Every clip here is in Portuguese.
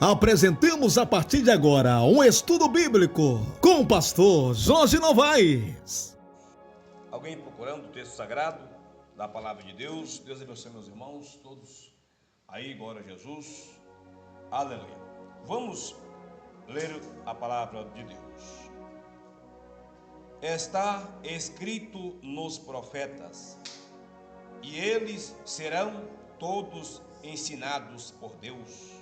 Apresentamos a partir de agora um estudo bíblico com o pastor Jorge Novaes. Alguém procurando o texto sagrado da palavra de Deus? Deus abençoe meus irmãos, todos aí, glória a Jesus, aleluia. Vamos ler a palavra de Deus. Está escrito nos profetas, e eles serão todos ensinados por Deus.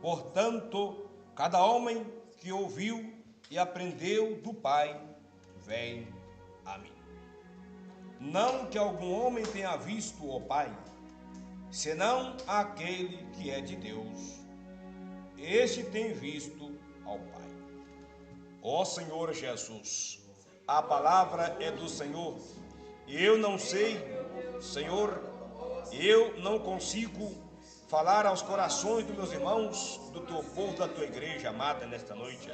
Portanto, cada homem que ouviu e aprendeu do Pai, vem a mim. Não que algum homem tenha visto o Pai, senão aquele que é de Deus. Este tem visto ao Pai. Ó Senhor Jesus, a palavra é do Senhor. Eu não sei, Senhor, eu não consigo falar aos corações dos meus irmãos, do teu povo, da tua igreja amada nesta noite.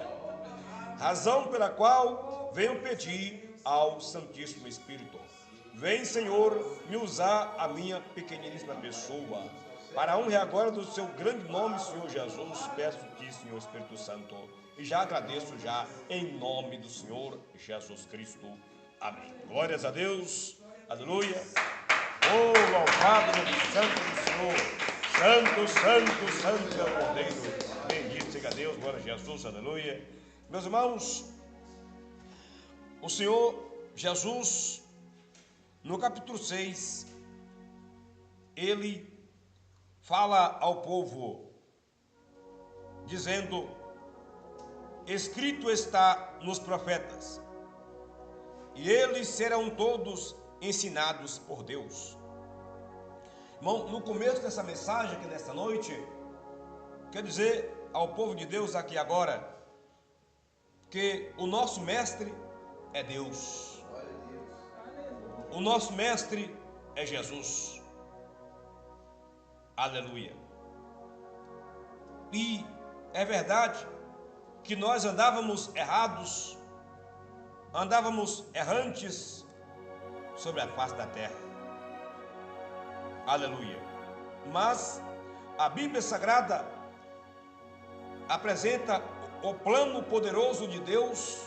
Razão pela qual venho pedir ao Santíssimo Espírito. Vem, Senhor, me usar a minha pequeniníssima pessoa, para a honra e agora do seu grande nome, Senhor Jesus. Peço-te, Senhor Espírito Santo, e já agradeço já em nome do Senhor Jesus Cristo. Amém. Glórias a Deus. Aleluia. Oh, louvado no santo do Senhor. Santo, santo, santo é o Cordeiro. Bendito seja Deus, glória a Jesus, aleluia. Meus irmãos, o Senhor Jesus, no capítulo 6, ele fala ao povo, dizendo: escrito está nos profetas, e eles serão todos ensinados por Deus. Irmão, no começo dessa mensagem aqui nesta noite, quer dizer ao povo de Deus aqui agora, que o nosso mestre é Deus. O nosso mestre é Jesus. Aleluia. E é verdade que nós andávamos errados, andávamos errantes sobre a face da terra. Aleluia. Mas a Bíblia Sagrada apresenta o plano poderoso de Deus,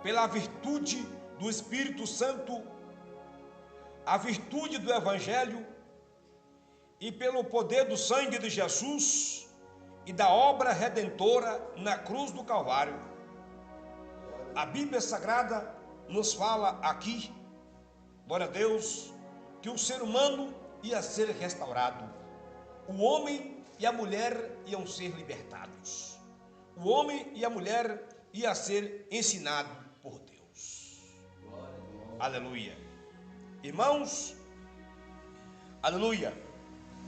pela virtude do Espírito Santo, a virtude do Evangelho e pelo poder do sangue de Jesus e da obra redentora na cruz do Calvário. A Bíblia Sagrada nos fala aqui, glória a Deus, que o ser humano ia ser restaurado, o homem e a mulher iam ser libertados, o homem e a mulher iam ser ensinados por Deus. Aleluia. Irmãos, aleluia.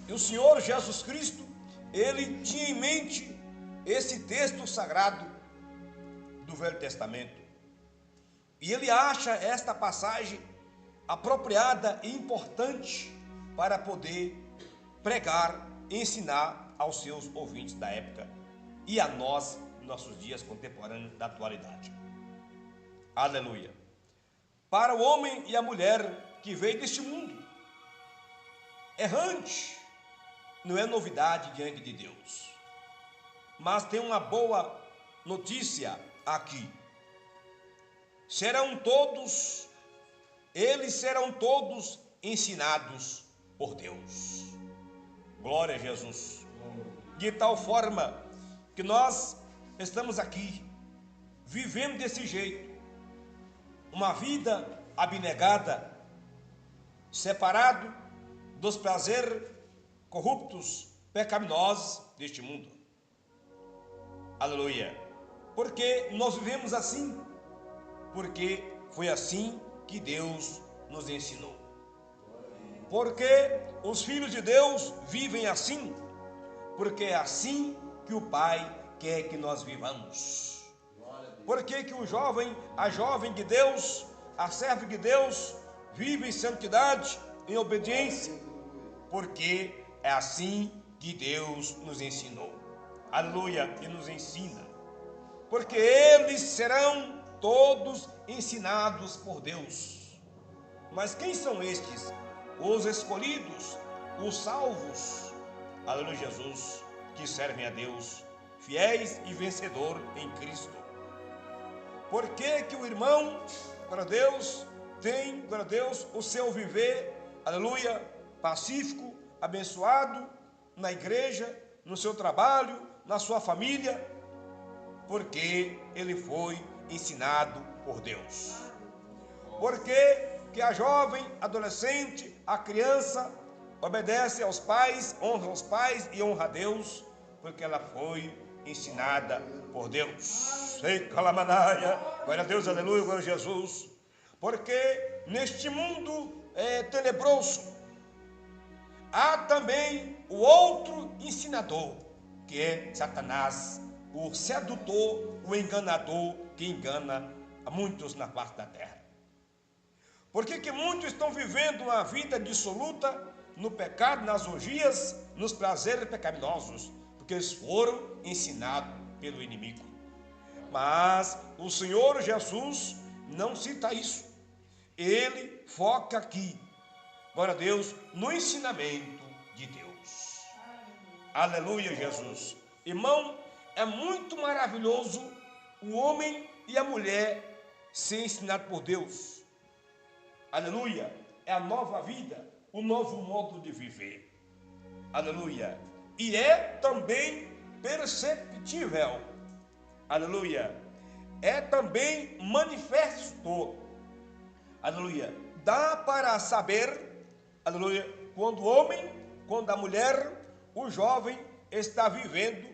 E o Senhor Jesus Cristo, ele tinha em mente esse texto sagrado do Velho Testamento, e ele acha esta passagem apropriada e importante para poder pregar e ensinar aos seus ouvintes da época e a nós, nossos dias contemporâneos da atualidade. Aleluia. Para o homem e a mulher que veio deste mundo errante, não é novidade diante de Deus, mas tem uma boa notícia aqui: eles serão todos ensinados por Deus. Glória a Jesus. De tal forma que nós estamos aqui, vivendo desse jeito, uma vida abnegada, separado dos prazeres corruptos, pecaminosos deste mundo. Aleluia. Porque nós vivemos assim, porque foi assim que Deus nos ensinou. Porque os filhos de Deus vivem assim, porque é assim que o Pai quer que nós vivamos. Porque que o jovem, a jovem de Deus, a serva de Deus, vive em santidade, em obediência, porque é assim que Deus nos ensinou. Aleluia, e nos ensina. Porque eles serão todos ensinados por Deus. Mas quem são estes? Os escolhidos, os salvos. Aleluia, Jesus. que servem a Deus, fiéis e vencedor em Cristo. Por que que o irmão, glória a Deus, tem, glória a Deus, o seu viver, aleluia, pacífico, abençoado, na igreja, no seu trabalho, na sua família? Porque ele foi ensinado por Deus. Por que a jovem, adolescente, a criança obedece aos pais, honra aos pais e honra a Deus? Porque ela foi ensinada por Deus. Sei calamanaia, glória a Deus, aleluia, glória a Jesus. Porque neste mundo tenebroso há também o outro ensinador, que é Satanás, o sedutor, o enganador, que engana a muitos na face da terra. Por que muitos estão vivendo uma vida dissoluta no pecado, nas orgias, nos prazeres pecaminosos? Porque eles foram ensinados pelo inimigo. Mas o Senhor Jesus não cita isso. Ele foca aqui, glória a Deus, no ensinamento de Deus. Aleluia, Jesus. Irmão, é muito maravilhoso o homem e a mulher ser ensinado por Deus. Aleluia. É a nova vida, o novo modo de viver. Aleluia. E é também perceptível. Aleluia. É também manifesto. Aleluia. Dá para saber, aleluia, quando o homem, quando a mulher, o jovem está vivendo,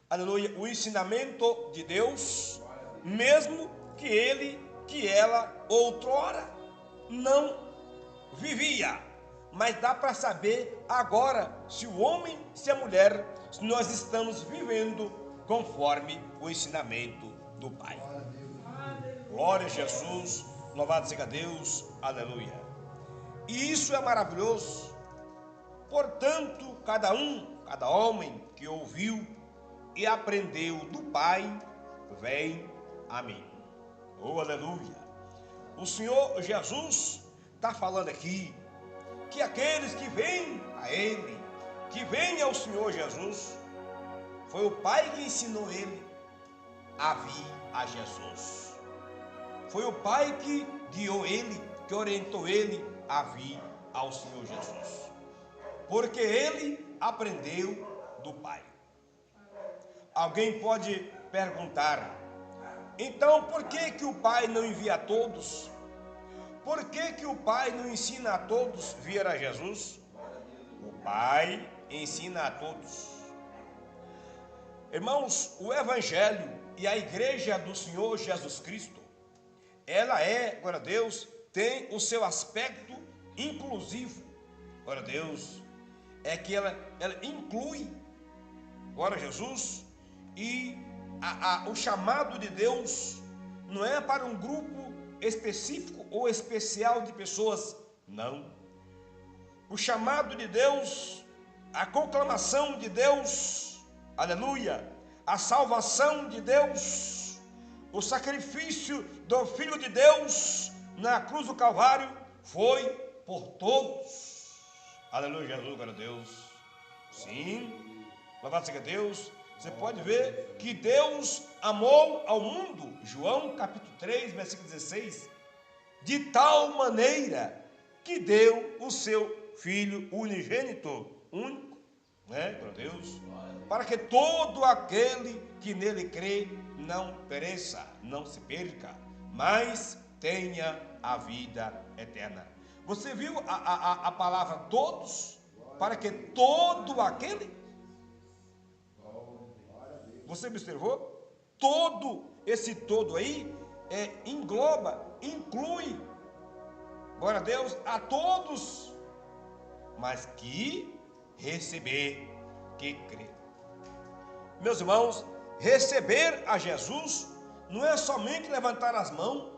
aleluia, o ensinamento de Deus, mesmo que ele, que ela, outrora, não vivia. Mas dá para saber agora se o homem, se a mulher, se nós estamos vivendo conforme o ensinamento do Pai. Glória a Jesus, louvado seja Deus, aleluia. E isso é maravilhoso. Portanto, cada homem que ouviu e aprendeu do Pai, vem a mim. Oh, aleluia. O Senhor Jesus está falando aqui que aqueles que vêm a Ele, que vêm ao Senhor Jesus, foi o Pai que ensinou ele a vir a Jesus. Foi o Pai que guiou ele, que orientou ele a vir ao Senhor Jesus. Porque ele aprendeu do Pai. Alguém pode perguntar: então por que o Pai não envia a todos? Por que o Pai não ensina a todos vir a Jesus? O Pai ensina a todos. Irmãos, o Evangelho e a Igreja do Senhor Jesus Cristo, ela é, glória a Deus, tem o seu aspecto inclusivo. Glória a Deus, é que ela inclui, glória a Jesus, e o chamado de Deus não é para um grupo específico ou especial de pessoas, não. O chamado de Deus, a conclamação de Deus, aleluia, a salvação de Deus, o sacrifício do Filho de Deus na cruz do Calvário foi por todos. Aleluia, Jesus, glória a Deus. Sim, louvado seja Deus. Você pode ver que Deus amou ao mundo, João capítulo 3, versículo 16, de tal maneira que deu o seu Filho unigênito, único, né, glória a Deus, para que todo aquele que nele crê não pereça, não se perca, mas tenha a vida eterna. Você viu a palavra todos? Para que todo aquele... Você observou? Todo, esse todo aí, engloba, inclui, glória a Deus, a todos, mas que receber, que crer. Meus irmãos, receber a Jesus não é somente levantar as mãos,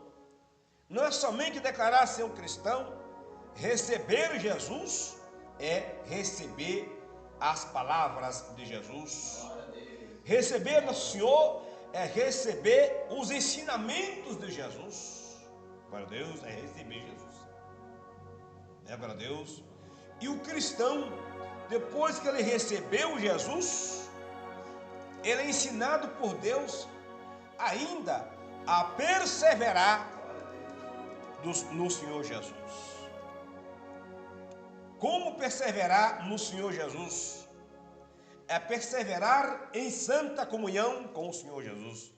não é somente declarar ser um cristão. Receber Jesus é receber as palavras de Jesus. Receber o Senhor é receber os ensinamentos de Jesus. Glória a Deus, é receber Jesus. Glória a Deus. E o cristão, depois que ele recebeu Jesus, ele é ensinado por Deus ainda a perseverar no Senhor Jesus. Como perseverar no Senhor Jesus? É perseverar em santa comunhão com o Senhor Jesus.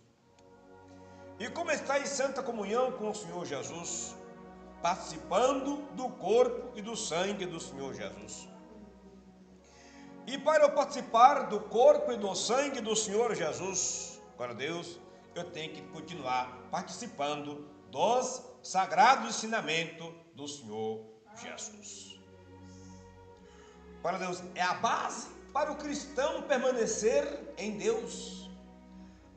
E como está em santa comunhão com o Senhor Jesus? Participando do corpo e do sangue do Senhor Jesus. E para eu participar do corpo e do sangue do Senhor Jesus, para Deus, eu tenho que continuar participando dos sagrados ensinamentos do Senhor Jesus. Para Deus, é a base para o cristão permanecer em Deus.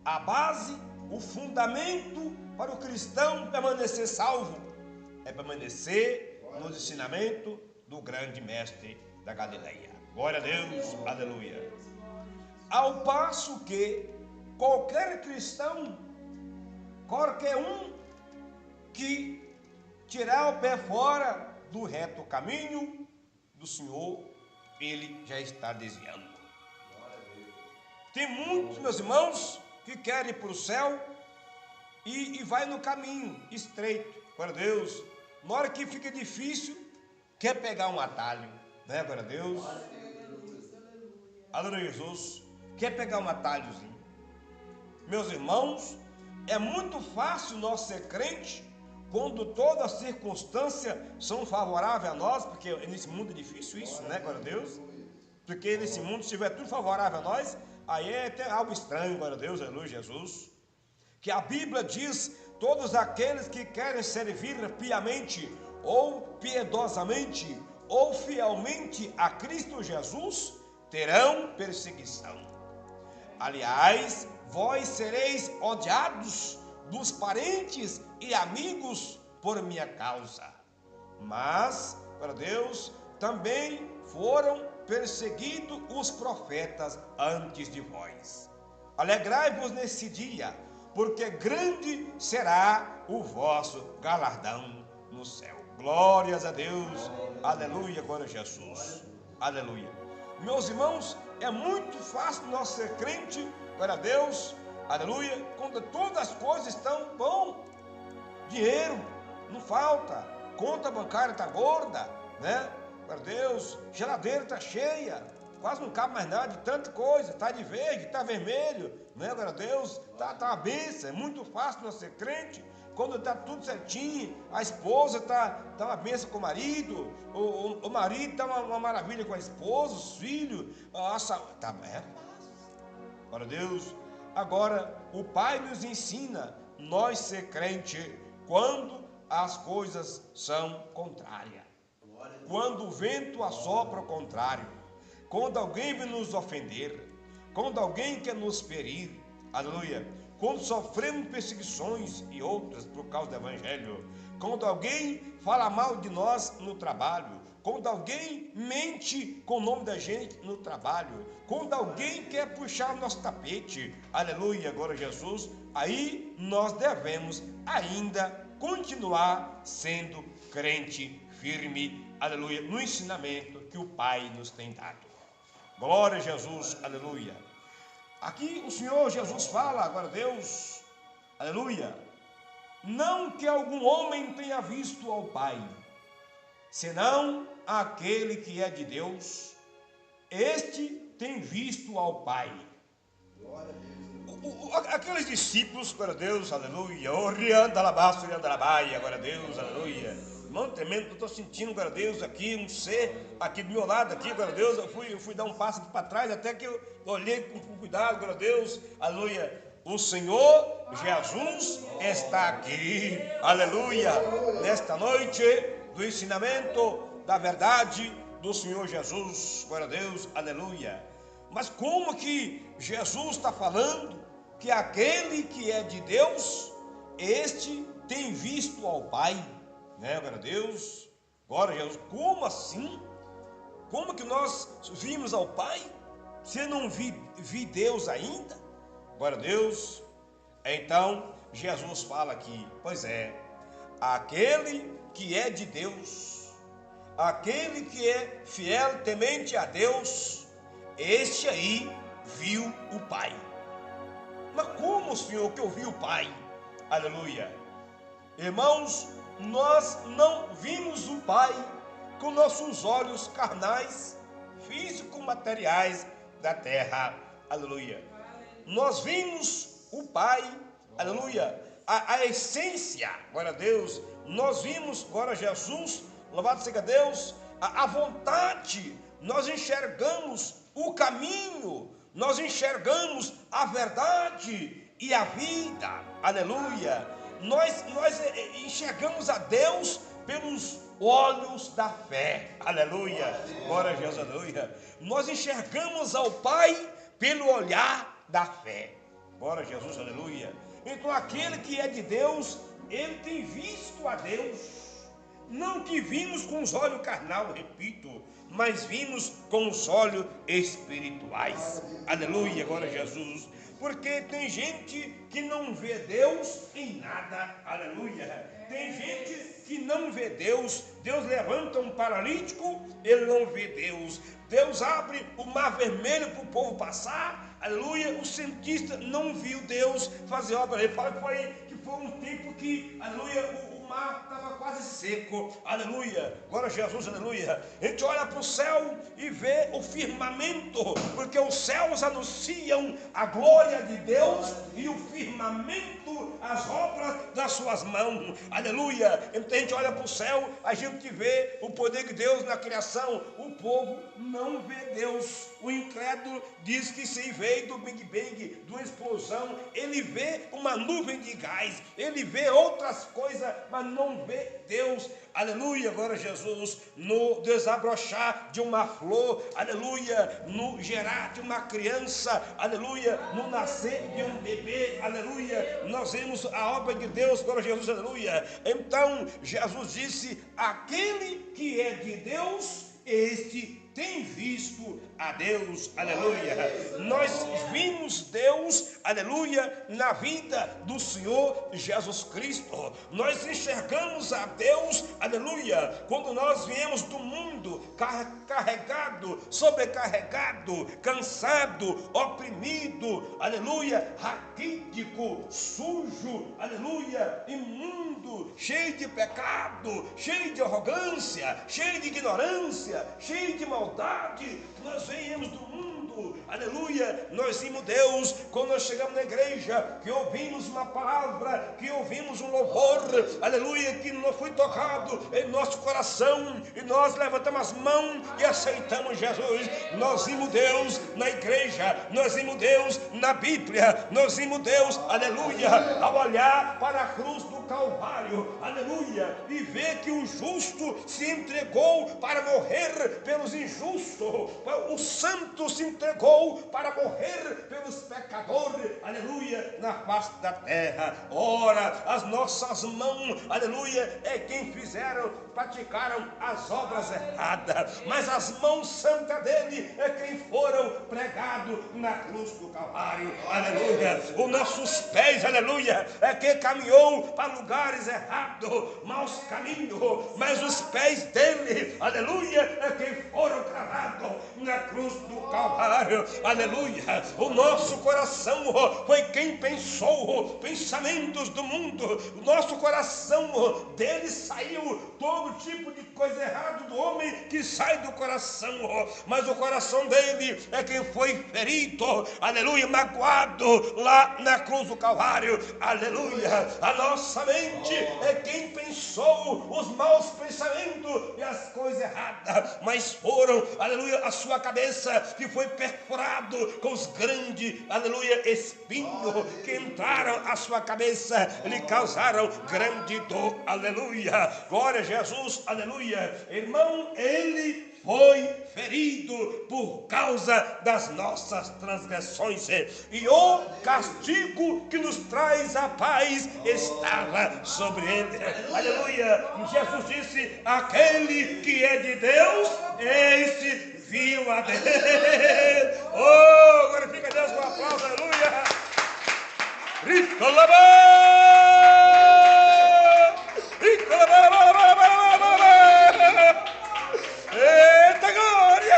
A base, o fundamento para o cristão permanecer salvo é permanecer nos ensinamentos do grande mestre da Galileia. Glória a Deus, aleluia. Ao passo que qualquer cristão, qualquer um que tirar o pé fora do reto caminho do Senhor, ele já está desviando. Tem muitos, meus irmãos, que querem ir para o céu e vai no caminho estreito, para Deus. Na hora que fica difícil, quer pegar um atalho, né, para Deus? Aleluia, Jesus. Quer pegar um atalhozinho. Meus irmãos, é muito fácil nós ser crente quando todas as circunstâncias são favoráveis a nós, porque nesse mundo é difícil isso, né, glória a Deus? Porque nesse mundo, se tiver tudo favorável a nós, aí é até algo estranho, glória a Deus, aleluia, Jesus. Que a Bíblia diz, todos aqueles que querem servir piamente, ou piedosamente, ou fielmente a Cristo Jesus, terão perseguição. Aliás, vós sereis odiados dos parentes e amigos por minha causa. Mas, para Deus, também foram perseguidos os profetas antes de vós. Alegrai-vos nesse dia, porque grande será o vosso galardão no céu. Glórias a Deus, aleluia, glória a Jesus, aleluia. Meus irmãos, é muito fácil nós ser crente, glória a Deus, aleluia, quando todas as coisas estão bom, dinheiro não falta, conta bancária está gorda, né? Glória a Deus, geladeira está cheia, quase não cabe mais nada de tanta coisa, está de verde, está vermelho, né? Glória a Deus, tá uma bênção, é muito fácil nós ser crente, quando está tudo certinho, a esposa está uma bênção com o marido, o marido está uma maravilha com a esposa, os filhos, está bem. Glória a Deus. Agora, o Pai nos ensina nós ser crente quando as coisas são contrárias. Quando o vento assopra ao contrário. Quando alguém vem nos ofender. Quando alguém quer nos ferir. Aleluia. Quando sofremos perseguições e outras por causa do Evangelho. Quando alguém fala mal de nós no trabalho. Quando alguém mente com o nome da gente no trabalho, quando alguém quer puxar o nosso tapete, aleluia, glória a Jesus, aí nós devemos ainda continuar sendo crente firme, aleluia, no ensinamento que o Pai nos tem dado. Glória a Jesus, aleluia. Aqui o Senhor Jesus fala, glória a Deus, aleluia, não que algum homem tenha visto ao Pai, senão aquele que é de Deus, este tem visto ao Pai. Aqueles discípulos, glória a Deus, aleluia, glória a Deus, aleluia. Irmão, tremendo, eu estou sentindo, glória a Deus, aqui, um ser aqui do meu lado, aqui, glória a Deus, eu fui dar um passo para trás, até que eu olhei com cuidado, glória a Deus, aleluia. O Senhor Jesus está aqui, aleluia, nesta noite do ensinamento da verdade do Senhor Jesus, glória a Deus, aleluia. Mas como que Jesus está falando que aquele que é de Deus, este tem visto ao Pai, né, glória a Deus, glória a Jesus. Como assim? Como que nós vimos ao Pai, se não vi Deus ainda? Glória a Deus. Então, Jesus fala aqui, pois é, aquele que é de Deus, aquele que é fiel, temente a Deus, este aí viu o Pai. Mas como, Senhor, que eu vi o Pai? Aleluia. Irmãos, nós não vimos o Pai com nossos olhos carnais, físicos, materiais da terra. Aleluia. Nós vimos o Pai, aleluia, a essência, glória a Deus. Nós vimos, glória a Jesus, louvado seja Deus, a vontade. Nós enxergamos o caminho, nós enxergamos a verdade e a vida, aleluia. Nós enxergamos a Deus pelos olhos da fé, aleluia, glória a Jesus, aleluia. Nós enxergamos ao Pai pelo olhar da fé, glória a Jesus, aleluia. Então aquele que é de Deus, ele tem visto a Deus, não que vimos com os olhos carnal, repito, mas vimos com os olhos espirituais, aleluia, glória a Jesus. Porque tem gente que não vê Deus em nada, aleluia. Tem gente que não vê Deus. Deus levanta um paralítico, ele não vê Deus. Deus abre o mar vermelho para o povo passar, aleluia. O cientista não viu Deus fazer obra. Ele fala que foi um tempo que, aleluia, o mar estava quase seco, aleluia, glória a Jesus, aleluia. A gente olha para o céu e vê o firmamento, porque os céus anunciam a glória de Deus e o firmamento as obras das suas mãos, aleluia. Então a gente olha para o céu, a gente vê o poder de Deus na criação. O povo não vê Deus. O incrédulo diz que se veio do Big Bang, de uma explosão. Ele vê uma nuvem de gás, ele vê outras coisas, mas não vê Deus, aleluia, glória a Jesus. No desabrochar de uma flor, aleluia, no gerar de uma criança, aleluia, no nascer de um bebê, aleluia, nós vemos a obra de Deus, glória a Jesus, aleluia. Então Jesus disse: aquele que é de Deus, este tem visto a Deus, aleluia. Nós vimos Deus, aleluia, na vida do Senhor Jesus Cristo. Nós enxergamos a Deus, aleluia, quando nós viemos do mundo carregado, sobrecarregado, cansado, oprimido, aleluia, raquítico, sujo, aleluia, imundo, cheio de pecado, cheio de arrogância, cheio de ignorância, cheio de maldade. Nós viemos do mundo, aleluia. Nós vimos Deus quando nós chegamos na igreja, que ouvimos uma palavra, que ouvimos um louvor, aleluia, que não foi tocado em nosso coração, e nós levantamos as mãos e aceitamos Jesus. Nós vimos Deus na igreja, nós vimos Deus na Bíblia, nós vimos Deus, aleluia, ao olhar para a cruz do Calvário, aleluia, e ver que o justo se entregou para morrer pelos injustos, o santo se entregou para morrer pelos pecadores, aleluia, na face da terra. Ora, as nossas mãos, aleluia, é quem praticaram as obras erradas, mas as mãos santas dele é quem foram pregados na cruz do Calvário, aleluia. Os nossos pés, aleluia, é quem caminhou para lugares errados, maus caminhos, mas os pés dele, aleluia, é quem foram cravados na cruz do Calvário, aleluia. O nosso coração foi quem pensou pensamentos do mundo. O nosso coração dele saiu todo tipo de coisa errada do homem que sai do coração, mas o coração dele é quem foi ferido, aleluia, magoado lá na cruz do Calvário, aleluia. A nossa mente é quem pensou os maus pensamentos e as coisas erradas, mas foram, aleluia, a sua cabeça que foi perfurado com os grandes, aleluia, espinhos que entraram a sua cabeça, lhe causaram grande dor, aleluia, glória a Jesus, aleluia. Irmão, ele foi ferido por causa das nossas transgressões, e o castigo que nos traz a paz estava sobre ele, aleluia. Jesus disse: aquele que é de Deus, esse viu a Deus. Oh, glorifica a Deus com aplauso, aleluia. Eita glória!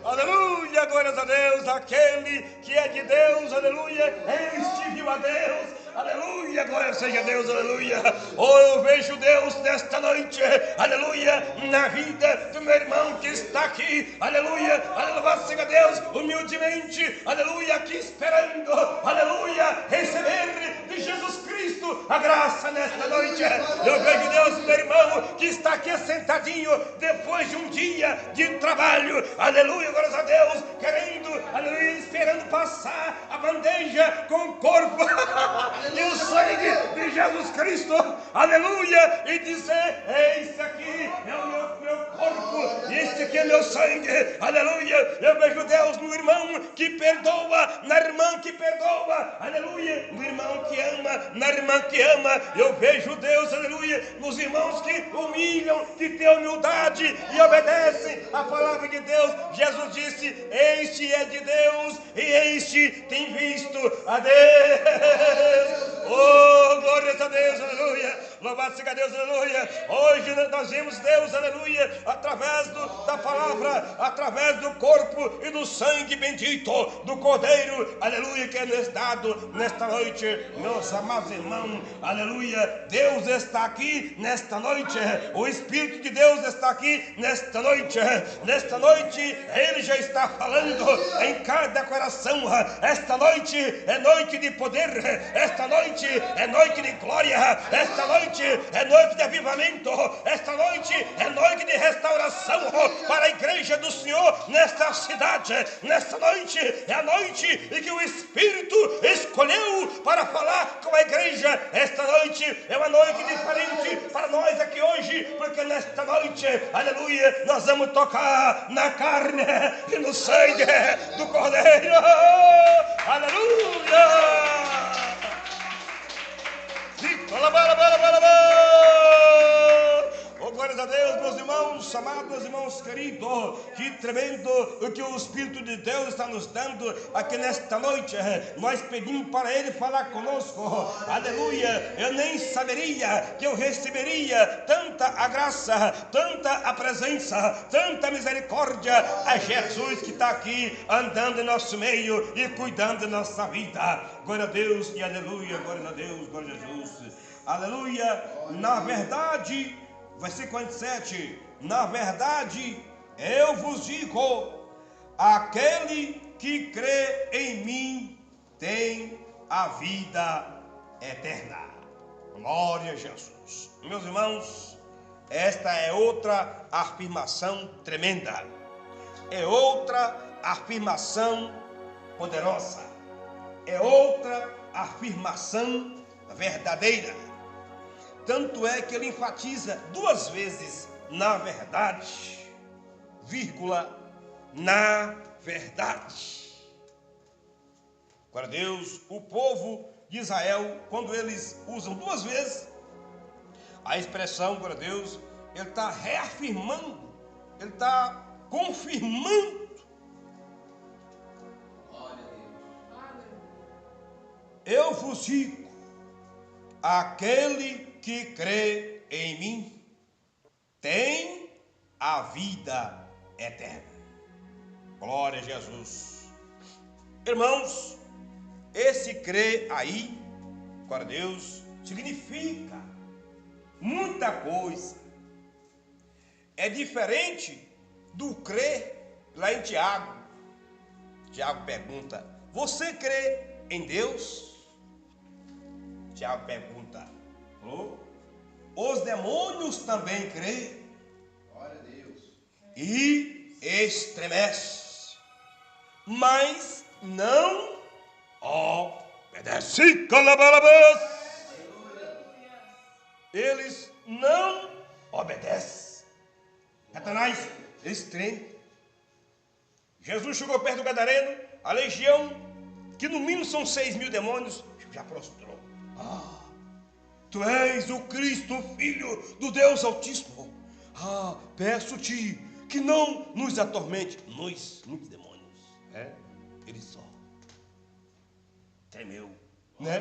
Aleluia, glórias a Deus, aquele que é de Deus, aleluia, este viu a Deus, aleluia, glória seja a Deus, aleluia. Oh, eu vejo Deus nesta noite, aleluia, na vida do meu irmão que está aqui, aleluia, louvado seja Deus, humildemente, aleluia, aqui esperando, aleluia, receber de Jesus Cristo a graça nesta noite. Eu vejo Deus, meu irmão, que está aqui sentadinho, depois de um dia de trabalho, aleluia, glória a Deus, querendo, aleluia, esperando passar a bandeja com o corpo e o sangue de Jesus Cristo, aleluia, e dizer: esse aqui é o meu corpo, e este aqui é meu sangue, aleluia. Eu vejo Deus no irmão que perdoa, na irmã que perdoa, aleluia, no irmão que ama, na irmã que ama. Eu vejo Deus, aleluia, nos irmãos que humilham, que têm humildade e obedecem a palavra de Deus. Jesus disse: este é de Deus e este tem visto a Deus. Oh, glória a Deus, aleluia, louvado seja Deus, aleluia. Hoje nós vemos Deus, aleluia, através da palavra, através do corpo e do sangue bendito do Cordeiro, aleluia, que é nos dado nesta noite, meus amados irmãos, aleluia. Deus está aqui nesta noite, o Espírito de Deus está aqui nesta noite, Ele já está falando em cada coração. Esta noite é noite de poder, esta noite é noite de glória, esta noite é noite de avivamento, esta noite é noite de restauração para a igreja do Senhor nesta cidade. Nesta noite é a noite em que o Espírito escolheu para falar com a igreja. Esta noite é uma noite diferente para nós aqui hoje, porque nesta noite, aleluia, nós vamos tocar na carne e no sangue do Cordeiro, aleluia. Oh, glória a Deus, meus irmãos amados, meus irmãos queridos, que tremendo o que o Espírito de Deus está nos dando aqui nesta noite. Nós pedimos para Ele falar conosco, aleluia. Eu nem saberia que eu receberia tanta a graça, tanta a presença, tanta misericórdia a Jesus que está aqui andando em nosso meio e cuidando da nossa vida. Glória a Deus e aleluia, glória a Deus, glória a Jesus, aleluia. Na verdade, versículo 47, na verdade eu vos digo, aquele que crê em mim tem a vida eterna. Glória a Jesus. Meus irmãos, esta é outra afirmação tremenda, é outra afirmação poderosa, é outra afirmação verdadeira. Tanto é que ele enfatiza duas vezes: na verdade, vírgula, na verdade. Glória a Deus, o povo de Israel, quando eles usam duas vezes a expressão, glória a Deus, ele está reafirmando, ele está confirmando. Eu vos digo, aquele que crê em mim tem a vida eterna. Glória a Jesus. Irmãos, esse crer aí, glória a Deus, significa muita coisa. É diferente do crer lá em Tiago. Tiago pergunta: você crê em Deus? Tiago pergunta: os demônios também creem? Glória a Deus. E estremece, mas não obedece. Eles não obedecem. Satanás, eles tremem. Jesus chegou perto do gadareno, a legião, que no mínimo são 6.000 demônios, já prostrou. Tu és o Cristo, Filho do Deus Altíssimo. Peço-te que não nos atormente. Nós, muitos demônios, ele só tremeu, né?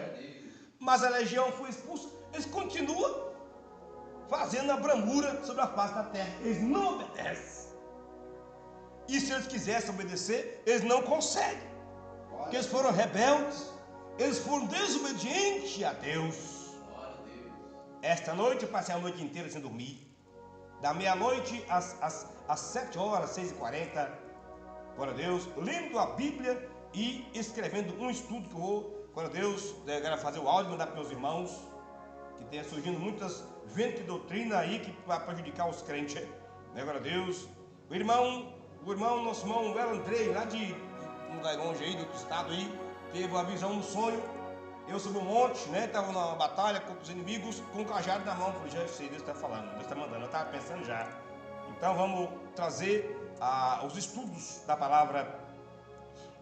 Mas a legião foi expulsa. Eles continuam fazendo a bramura sobre a face da terra. Eles não obedecem. E se eles quisessem obedecer, eles não conseguem. Porque eles foram rebeldes, eles foram desobedientes a Deus. Esta noite eu passei a noite inteira sem dormir. Da meia-noite às 7 horas, 6h40, glória a Deus, lendo a Bíblia e escrevendo um estudo que eu vou, glória a Deus, fazer o áudio e mandar para meus irmãos, que tem surgindo muitas ventos de doutrina aí que vai prejudicar os crentes, né, glória a Deus. Nosso irmão, o Andrei, lá de um lugar longe aí, de outro estado aí, teve uma visão no sonho. Eu subi um monte, né? Estava numa batalha contra os inimigos com o cajado na mão. Falei, já sei, Deus está falando, Deus está mandando. Eu estava pensando já. Então vamos trazer os estudos da palavra.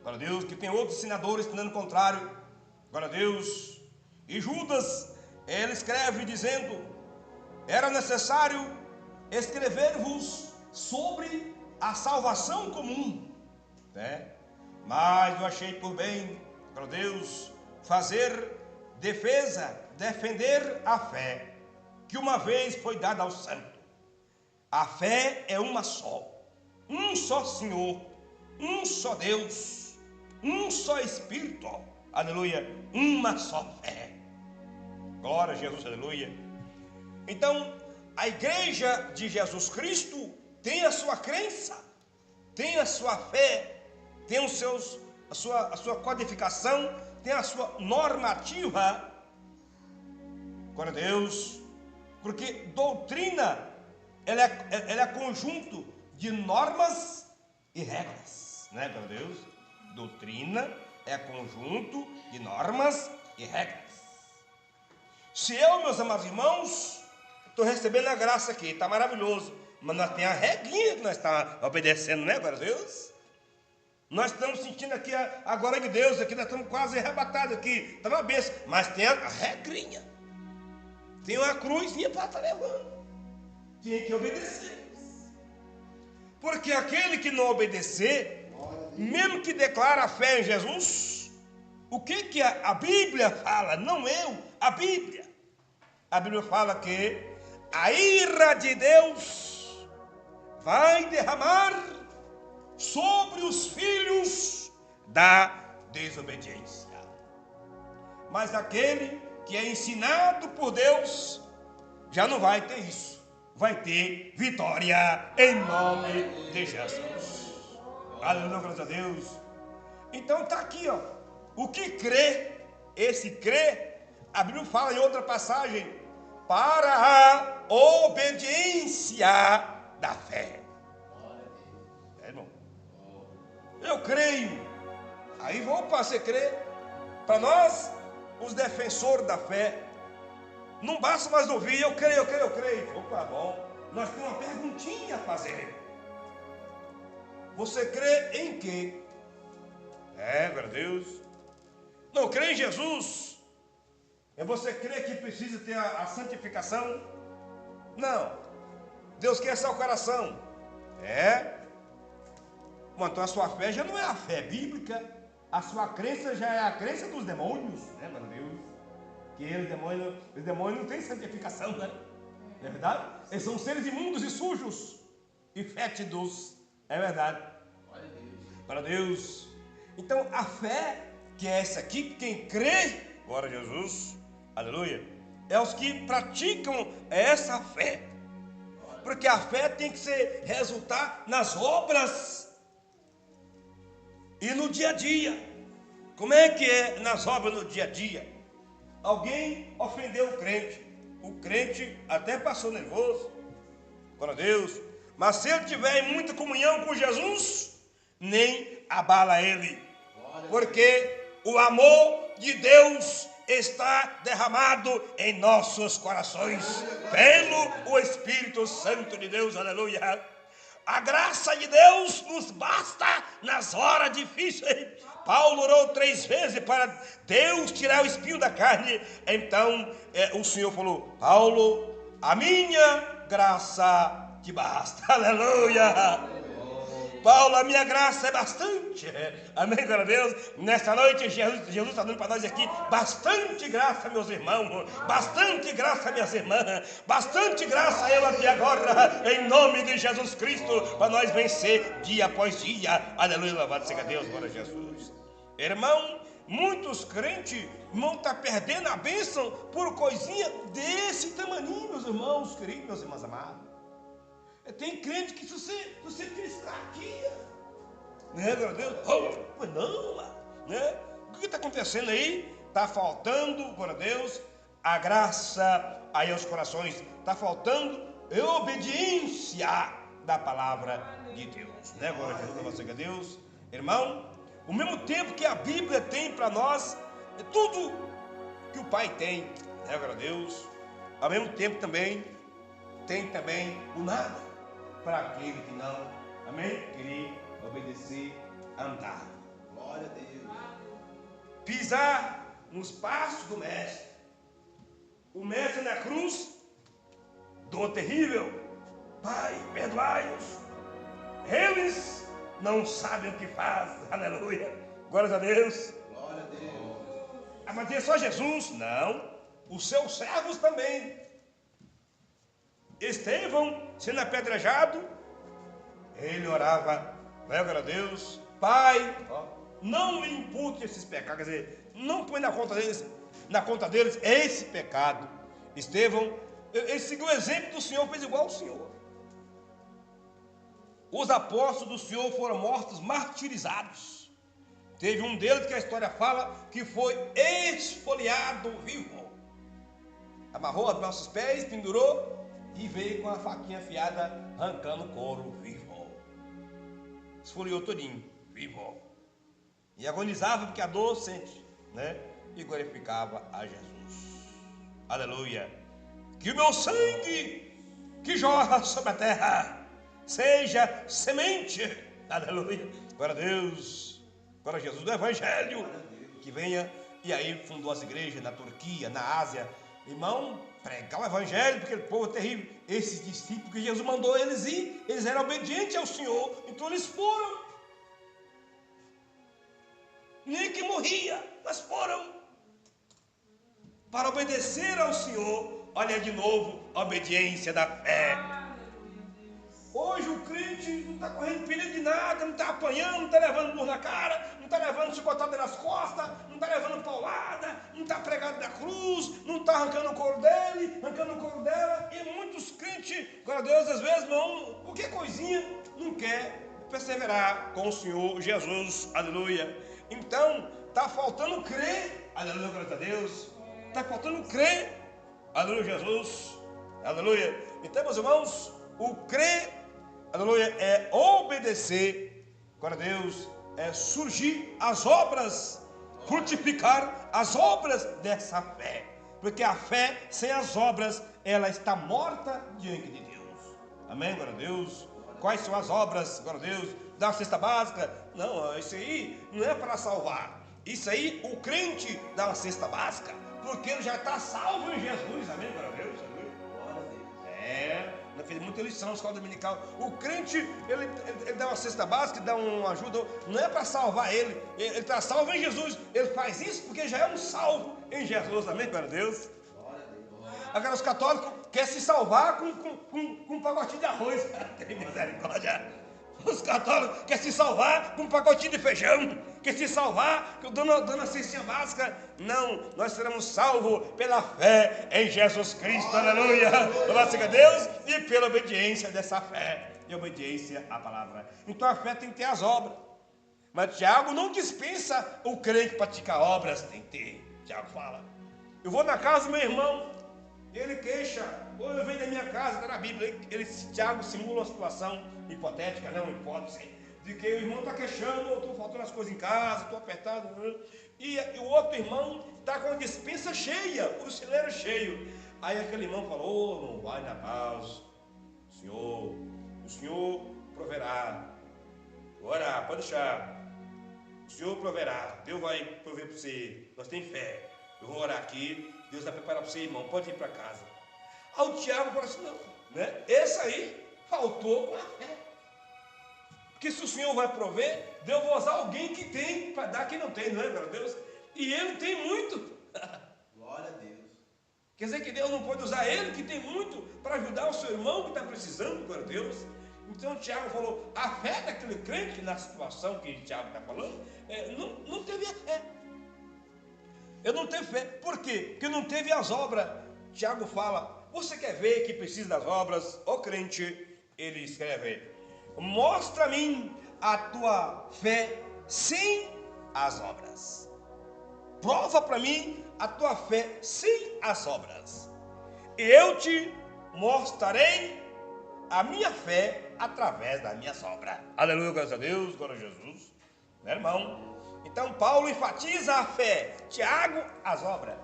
Glória a Deus, que tem outros ensinadores ensinando o contrário. Glória a Deus. E Judas, ele escreve dizendo: era necessário escrever-vos sobre a salvação comum, né? Mas eu achei por bem, glória a Deus, defender a fé, que uma vez foi dada ao santo. A fé é uma só, um só Senhor, um só Deus, um só Espírito, aleluia, uma só fé. Glória a Jesus, aleluia. Então, a igreja de Jesus Cristo tem a sua crença, tem a sua fé, tem a sua codificação, tem a sua normativa. Glória a Deus. Porque doutrina, ela é conjunto de normas e regras, né, glória a Deus? Doutrina é conjunto de normas e regras. Se eu, meus amados irmãos, estou recebendo a graça aqui, está maravilhoso, mas nós temos a regrinha que nós estamos obedecendo, né, glória a Deus? Nós estamos sentindo aqui a glória de Deus, aqui nós estamos quase arrebatados aqui, está na bênção, mas tem a regrinha, tem uma cruzinha para estar levando, tem que obedecer, porque aquele que não obedecer, mesmo que declara a fé em Jesus, o que a Bíblia fala, não eu, a Bíblia fala que a ira de Deus vai derramar sobre os filhos da desobediência. Mas aquele que é ensinado por Deus já não vai ter isso, vai ter vitória em nome de Jesus. Aleluia, graças a Deus. Então está aqui, ó, o que crê, esse crê, a Bíblia fala em outra passagem, para a obediência da fé. Irmão, eu creio, aí vou para você crer. Para nós, os defensores da fé, não basta mais ouvir, eu creio. Opa, bom, nós temos uma perguntinha a fazer. Você crê em quê? Glória a Deus. Não crê em Jesus? É você crer que precisa ter a santificação? Não. Deus quer só o coração. Então a sua fé já não é a fé bíblica. A sua crença já é a crença dos demônios, né, meu Deus? Que os demônios não têm santificação, né? Não é verdade? Eles são seres imundos e sujos e fétidos. É verdade. Para Deus. Então a fé, que é essa aqui, quem crê, glória a Jesus, aleluia, é os que praticam essa fé. Porque a fé tem que resultar nas obras e no dia a dia. Como é que é nas obras no dia a dia? Alguém ofendeu o crente até passou nervoso, glória a Deus, mas se ele tiver em muita comunhão com Jesus, nem abala ele, porque o amor de Deus está derramado em nossos corações, pelo Espírito Santo de Deus, aleluia. A graça de Deus nos basta nas horas difíceis. Paulo orou 3 vezes para Deus tirar o espinho da carne. Então o Senhor falou: Paulo, a minha graça te basta, aleluia. Paulo, a minha graça é bastante. Amém, glória a Deus. Nesta noite, Jesus está dando para nós aqui bastante graça, meus irmãos. Bastante graça, minhas irmãs. Bastante graça eu aqui agora, em nome de Jesus Cristo, para nós vencer dia após dia. Aleluia, louvado seja Deus, glória a Jesus. Irmão, muitos crentes não estão perdendo a bênção por coisinha desse tamaninho, meus irmãos queridos, meus irmãos amados. Tem crente que se você piscar aqui, né, glória a Deus, pois não, né? O que está acontecendo aí? Está faltando, glória a Deus, a graça aí aos corações, está faltando a obediência da palavra de Deus, né, glória a Deus, louvado seja Deus. Irmão, o mesmo tempo que a Bíblia tem para nós, é tudo que o Pai tem, né, glória a Deus, ao mesmo tempo também, tem também o nada para aquele que não, amém, querer obedecer, andar. Glória a Deus. Pisar nos passos do Mestre. O Mestre na cruz, dor terrível, Pai, perdoai-os. Eles não sabem o que fazem, aleluia, glória a Deus. Glória a Deus. Mas é só Jesus? Não, os seus servos também. Estevão, sendo apedrejado, ele orava, glória a Deus, Pai, não me impute esses pecados, quer dizer, não põe na conta deles esse pecado. Estevão, ele seguiu o exemplo do Senhor, fez igual ao Senhor. Os apóstolos do Senhor foram mortos, martirizados. Teve um deles que a história fala que foi esfoliado vivo. Amarrou os nossos pés, pendurou e veio com a faquinha afiada, arrancando o couro vivo. Esfoliou todinho, vivo. E agonizava porque a dor sente, né? E glorificava a Jesus. Aleluia. Que o meu sangue que jorra sobre a terra seja semente. Aleluia. Glória a Deus. Glória a Jesus do Evangelho. Que venha. E aí fundou as igrejas na Turquia, na Ásia. Irmão, pregar o Evangelho, porque o povo é terrível. Esses discípulos que Jesus mandou eles ir, eles eram obedientes ao Senhor, então eles foram. Nem que morria, mas foram para obedecer ao Senhor. Olha de novo a obediência da fé. Hoje o crente não está correndo perigo de nada, não está apanhando, não está levando dor na cara, não está levando chicotada nas costas, não está levando paulada, não está pregado na cruz, não está arrancando o couro dele, arrancando o couro dela. E muitos crentes, glória a Deus, às vezes não, qualquer coisinha, não quer perseverar com o Senhor Jesus, aleluia. Então, está faltando crer, aleluia, glória a Deus, está faltando crer, aleluia, Jesus, aleluia. Então, meus irmãos, o crer, aleluia, é obedecer, glória a Deus, é surgir as obras, frutificar as obras dessa fé, porque a fé sem as obras, ela está morta diante de Deus, amém, glória a Deus. Quais são as obras, glória a Deus, da cesta básica? Não, isso aí não é para salvar, isso aí o crente dá uma cesta básica, porque ele já está salvo em Jesus, amém, glória a Deus, não fez muita lição na escola dominical. O crente, ele dá uma cesta básica, dá uma ajuda, não é para salvar ele está salvo em Jesus. Ele faz isso porque já é um salvo em Jesus, amém, glória a Deus. Agora os católicos querem se salvar com um pacotinho de arroz. Tem misericórdia. Os católicos querem se salvar com um pacotinho de feijão, querem se salvar dando a cestinha básica. Não, nós seremos salvos pela fé em Jesus Cristo, aleluia. Louvado seja Deus, e pela obediência dessa fé, e obediência à palavra. Então a fé tem que ter as obras. Mas Tiago não dispensa o crente praticar obras, tem que ter. Tiago fala: eu vou na casa do meu irmão, ele queixa, ou eu venho da minha casa, está na Bíblia. Tiago simula uma situação hipotética, não uma hipótese, de que o irmão está queixando, eu estou faltando as coisas em casa, estou apertado, e o outro irmão está com a despensa cheia, o celeiro cheio. Aí aquele irmão falou: não vai na paz, o Senhor proverá. Agora, pode deixar, o Senhor proverá, Deus vai prover para você, nós temos fé. Eu vou orar aqui, Deus vai preparar para você, irmão, pode ir para casa. Aí o Tiago falou assim: não, né? Esse aí faltou com a fé. que se o Senhor vai prover, Deus vai usar alguém que tem para dar quem não tem, não é, glória a Deus? E ele tem muito. Glória a Deus. Quer dizer que Deus não pode usar ele que tem muito para ajudar o seu irmão que está precisando, glória a Deus. Então Tiago falou, a fé daquele crente na situação que Tiago está falando, não teve a fé. Eu não teve fé. Por quê? Porque não teve as obras. Tiago fala, você quer ver que precisa das obras? Ô crente, ele escreve, mostra-me a tua fé sem as obras. Prova para mim a tua fé sem as obras. E eu te mostrarei a minha fé através das minhas obras. Aleluia, graças a Deus, glória a Jesus. Meu irmão. Então Paulo enfatiza a fé, Tiago as obras.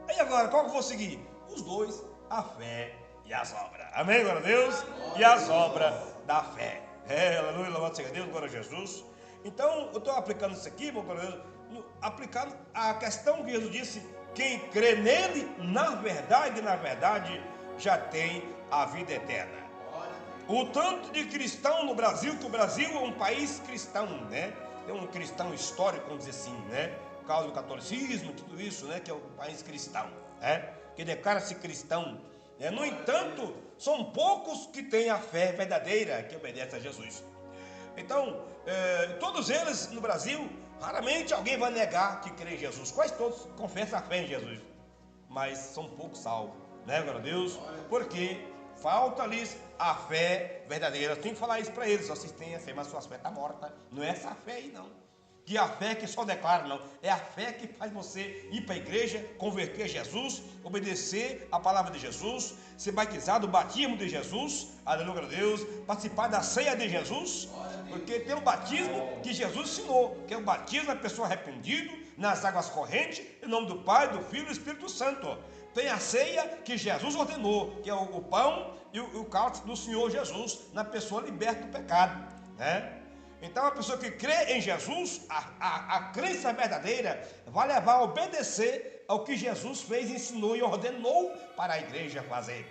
Aí agora, qual que eu vou seguir? Os dois, a fé e as obras. Amém, glória a Deus? E as obras da fé. Aleluia, louvado seja Deus, glória a Jesus. Então, eu estou aplicando isso aqui, meu glória a Deus, aplicando a questão que Jesus disse, quem crê nele, na verdade, já tem a vida eterna. O tanto de cristão no Brasil, que o Brasil é um país cristão, né? É um cristão histórico, vamos dizer assim, né? Por causa do catolicismo, tudo isso, né? Que é um país cristão, né? Que declara-se cristão. Né? No entanto, são poucos que têm a fé verdadeira, que obedece a Jesus. Então, todos eles no Brasil, raramente alguém vai negar que crê em Jesus. Quase todos confessam a fé em Jesus. Mas são poucos salvos, né, glória a Deus? Porque falta-lhes a fé verdadeira. Tem que falar isso para eles. Vocês têm a fé, mas sua fé está morta. Não é essa fé aí, não. Que a fé que só declara, não. É a fé que faz você ir para a igreja, converter a Jesus, obedecer a palavra de Jesus, ser batizado, o batismo de Jesus, aleluia a Deus, participar da ceia de Jesus, porque tem o batismo que Jesus ensinou, que é o batismo da pessoa arrependida, nas águas correntes, em nome do Pai, do Filho e do Espírito Santo. Tem a ceia que Jesus ordenou, que é o pão e o cálice do Senhor Jesus, na pessoa liberta do pecado, né? Então a pessoa que crê em Jesus, a crença verdadeira, vai levar a obedecer ao que Jesus fez, ensinou e ordenou para a igreja fazer.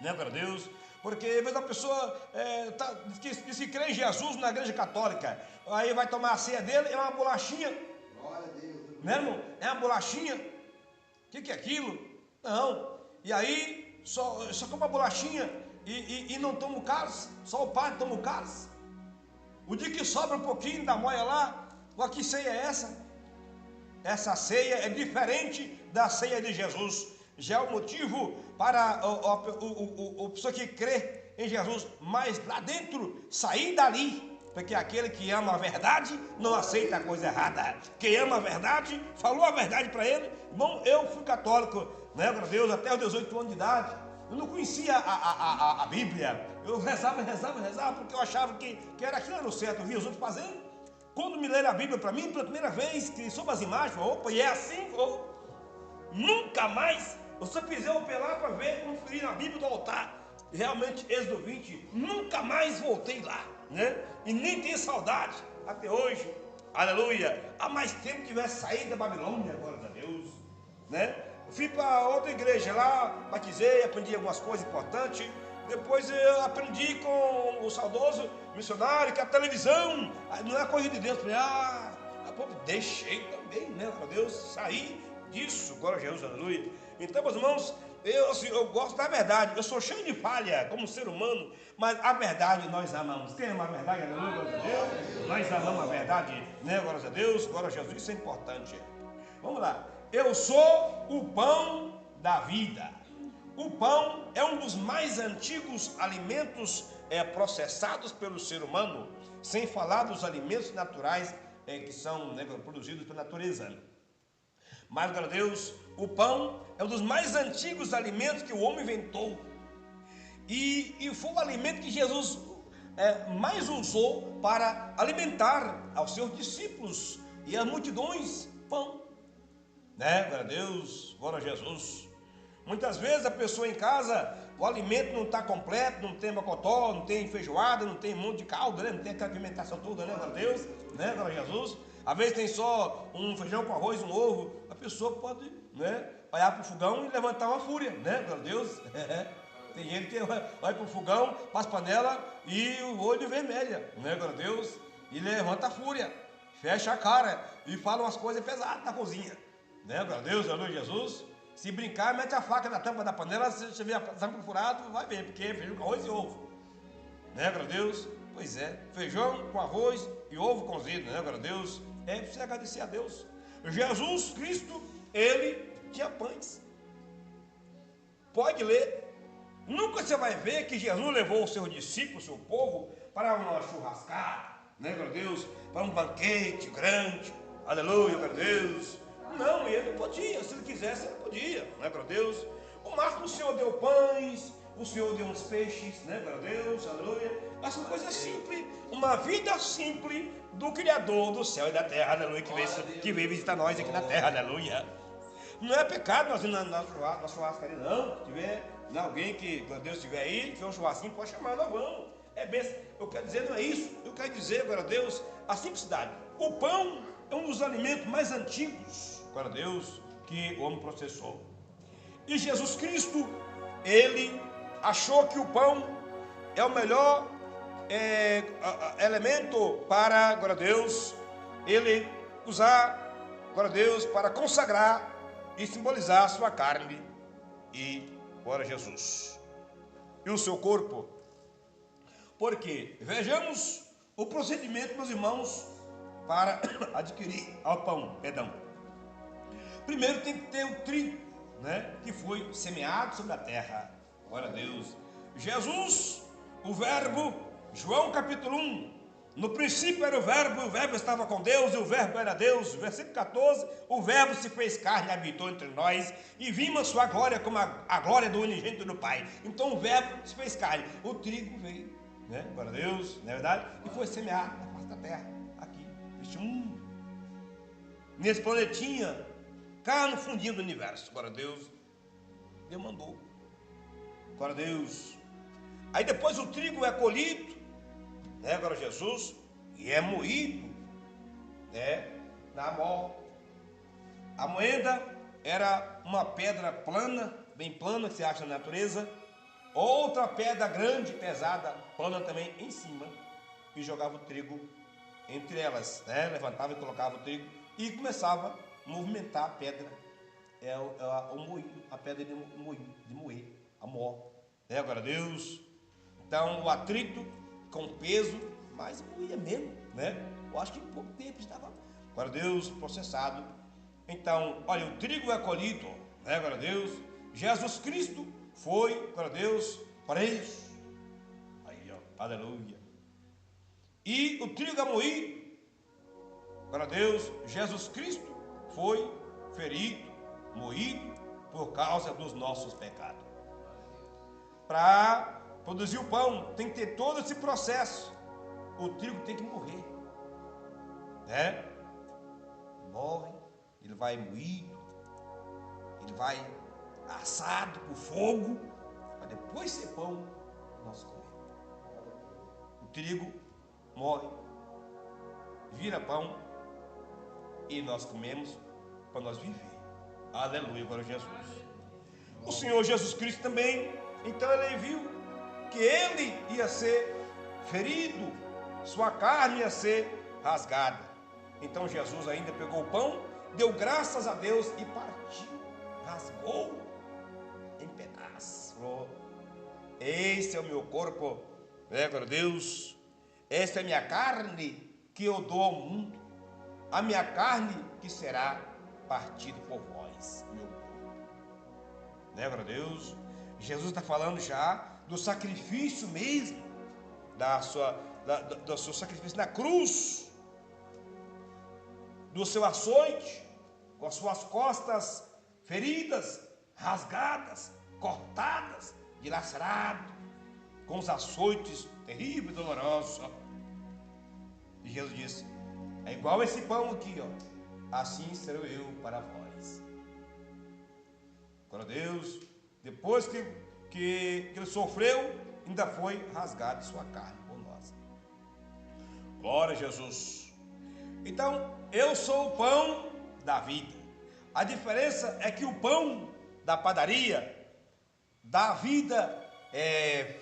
Né, para Deus? Porque às vezes a pessoa diz que crê em Jesus na igreja católica, aí vai tomar a ceia dele, é uma bolachinha. Glória a Deus. Né, irmão? É uma bolachinha. O que é aquilo? Não. E aí só come uma bolachinha e não toma o cálice, só o padre toma o cálice. O dia que sobra um pouquinho da moia lá, que ceia é essa? Essa ceia é diferente da ceia de Jesus. Já é o motivo para a pessoa que crê em Jesus, mas lá dentro, sair dali, porque aquele que ama a verdade não aceita a coisa errada. Quem ama a verdade, falou a verdade para ele. Irmão, eu fui católico, né, glória a Deus, até os 18 anos de idade. Eu não conhecia a Bíblia. Eu rezava, porque eu achava que era aquilo era o certo. Eu via os outros fazendo. Quando me leram a Bíblia para mim, pela primeira vez, que soube as imagens, falei, opa, e é assim? Nunca mais. Eu só pisei o pé lá para ver, conferir na Bíblia do altar. Realmente, Êxodo 20, nunca mais voltei lá, né? E nem tenho saudade, até hoje. Aleluia. Há mais tempo que tivesse saído da Babilônia, glória a Deus, né? Fui para outra igreja lá, batizei, aprendi algumas coisas importantes. Depois eu aprendi com o saudoso missionário que a televisão não é coisa de Deus. Falei, deixei também, né, para Deus, sair disso, glória a Jesus, aleluia. Então, meus irmãos, eu gosto da verdade. Eu sou cheio de falha como ser humano, mas a verdade nós amamos. Quem ama a verdade, aleluia, glória a Deus. Nós amamos a verdade, né, glória a Deus, glória a Jesus, isso é importante. Vamos lá. Eu sou o pão da vida. O pão é um dos mais antigos alimentos processados pelo ser humano, sem falar dos alimentos naturais que são produzidos pela natureza. Mas, glória a Deus, o pão é um dos mais antigos alimentos que o homem inventou. E foi o alimento que Jesus mais usou para alimentar aos seus discípulos e as multidões, pão. Né? Glória a Deus, glória a Jesus. Muitas vezes a pessoa em casa, o alimento não está completo, não tem mocotó, não tem feijoada, não tem um monte de caldo, né? Não tem aquela alimentação toda, né? Glória a Deus, né? Glória a Jesus. Às vezes tem só um feijão com arroz, um ovo. A pessoa pode, né, olhar para o fogão e levantar uma fúria, né? Glória a Deus. Tem gente que vai para o fogão, passa a panela e o olho vermelha, né, glória a Deus? E levanta a fúria, fecha a cara e fala umas coisas pesadas na cozinha, né, glória a Deus, aleluia, Jesus. Se brincar, mete a faca na tampa da panela, se você ver a tampa furada, vai ver, porque é feijão com arroz e ovo, né, glória a Deus? Pois é, feijão com arroz e ovo cozido, né, glória a Deus? É preciso agradecer a Deus. Jesus Cristo, ele tinha pães. Pode ler. Nunca você vai ver que Jesus levou os seus discípulos, o seu povo, para uma churrascada, né, glória a Deus? Para um banquete grande, aleluia, glória a Deus. Não, ele podia, se ele quisesse, ele podia, né, glória a Deus? O máximo o Senhor deu pães, o Senhor deu uns peixes, né, glória a Deus, aleluia. Mas uma coisa simples, uma vida simples do Criador do céu e da terra, aleluia, que veio visitar nós aqui na terra, aleluia. Não é pecado nós ir na churrascaria, não. Se tiver alguém que, glória a Deus, estiver aí, tiver um churrasquinho, pode chamar, nós vamos. É bem, eu quero dizer, não é isso. Eu quero dizer, glória a Deus, a simplicidade. O pão é um dos alimentos mais antigos, glória a Deus, que o homem processou. E Jesus Cristo, ele achou que o pão é o melhor elemento para, glória a Deus, ele usar, glória a Deus, para consagrar e simbolizar a sua carne e, glória a Jesus, e o seu corpo. Porque, vejamos o procedimento, meus irmãos, para adquirir ao pão, perdão. Primeiro tem que ter o trigo, né, que foi semeado sobre a terra, glória a Deus. Jesus, o verbo, João capítulo 1, no princípio era o verbo estava com Deus, e o verbo era Deus. Versículo 14, o verbo se fez carne e habitou entre nós, e vimos sua glória como a glória do unigênito do Pai. Então o verbo se fez carne, o trigo veio, né, glória a Deus, não é verdade? E foi semeado na face da terra, aqui, neste mundo, nesse planetinha, cá no fundinho do universo, glória a Deus. Deus mandou, glória a Deus. Aí depois o trigo é colhido, né, glória a Jesus, e é moído, né, na mó. A moeda era uma pedra plana, bem plana, que se acha na natureza, outra pedra grande, pesada, plana também em cima, e jogava o trigo entre elas, né, levantava e colocava o trigo, e começava a movimentar a pedra, o moído, a pedra de moer, a mó, né, glória a Deus. Então o atrito com peso, mas moía mesmo, né? Eu acho que em pouco tempo estava, glória a Deus, processado. Então, olha, o trigo é colhido, né, glória a Deus. Jesus Cristo foi, glória a Deus, preso. Aí, ó, aleluia. E o trigo é moído, glória a Deus. Jesus Cristo foi ferido, moído por causa dos nossos pecados. Para produzir o pão, tem que ter todo esse processo. O trigo tem que morrer, né? Morre, ele vai moído, ele vai assado por fogo, para depois ser pão, nós comemos. O trigo morre, vira pão, e nós comemos para nós viver. Aleluia, glória a Jesus. O Senhor Jesus Cristo também, então ele viu que ele ia ser ferido, sua carne ia ser rasgada. Então Jesus ainda pegou o pão, deu graças a Deus e partiu, rasgou em pedaços. Esse é o meu corpo, glória a Deus. Esta é a minha carne que eu dou ao mundo, a minha carne que será partida por vós, meu corpo. Glória a Deus. Jesus está falando já do sacrifício mesmo, do seu sacrifício na cruz, do seu açoite, com as suas costas feridas, rasgadas, cortadas, dilacerado, com os açoites terríveis e dolorosos. E Jesus disse, é igual esse pão aqui, ó, assim serei eu para vós. Glória a Deus. Depois que ele sofreu, ainda foi rasgado sua carne por nós. Glória a Jesus. Então, eu sou o pão da vida. A diferença é que o pão da padaria dá vida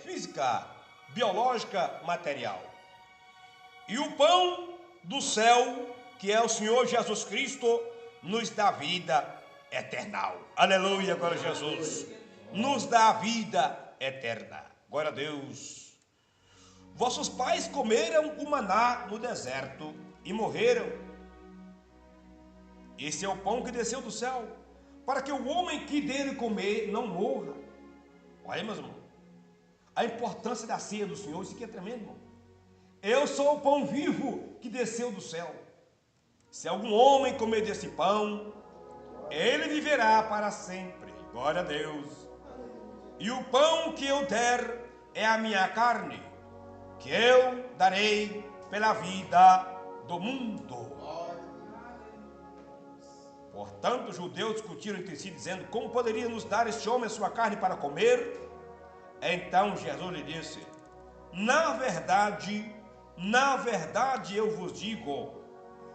física, biológica, material. E o pão do céu, que é o Senhor Jesus Cristo, nos dá vida eternal. Aleluia, glória a Jesus. Nos dá vida eterna. Glória a Deus. Vossos pais comeram o maná no deserto e morreram. Esse é o pão que desceu do céu, para que o homem que dele comer não morra. Olha, meus irmãos, a importância da ceia do Senhor, isso aqui é tremendo, irmão. Eu sou o pão vivo que desceu do céu. Se algum homem comer desse pão, ele viverá para sempre. Glória a Deus. E o pão que eu der é a minha carne, que eu darei pela vida do mundo. Portanto, os judeus discutiram entre si, dizendo: como poderia nos dar este homem a sua carne para comer? Então Jesus lhe disse: na verdade eu vos digo,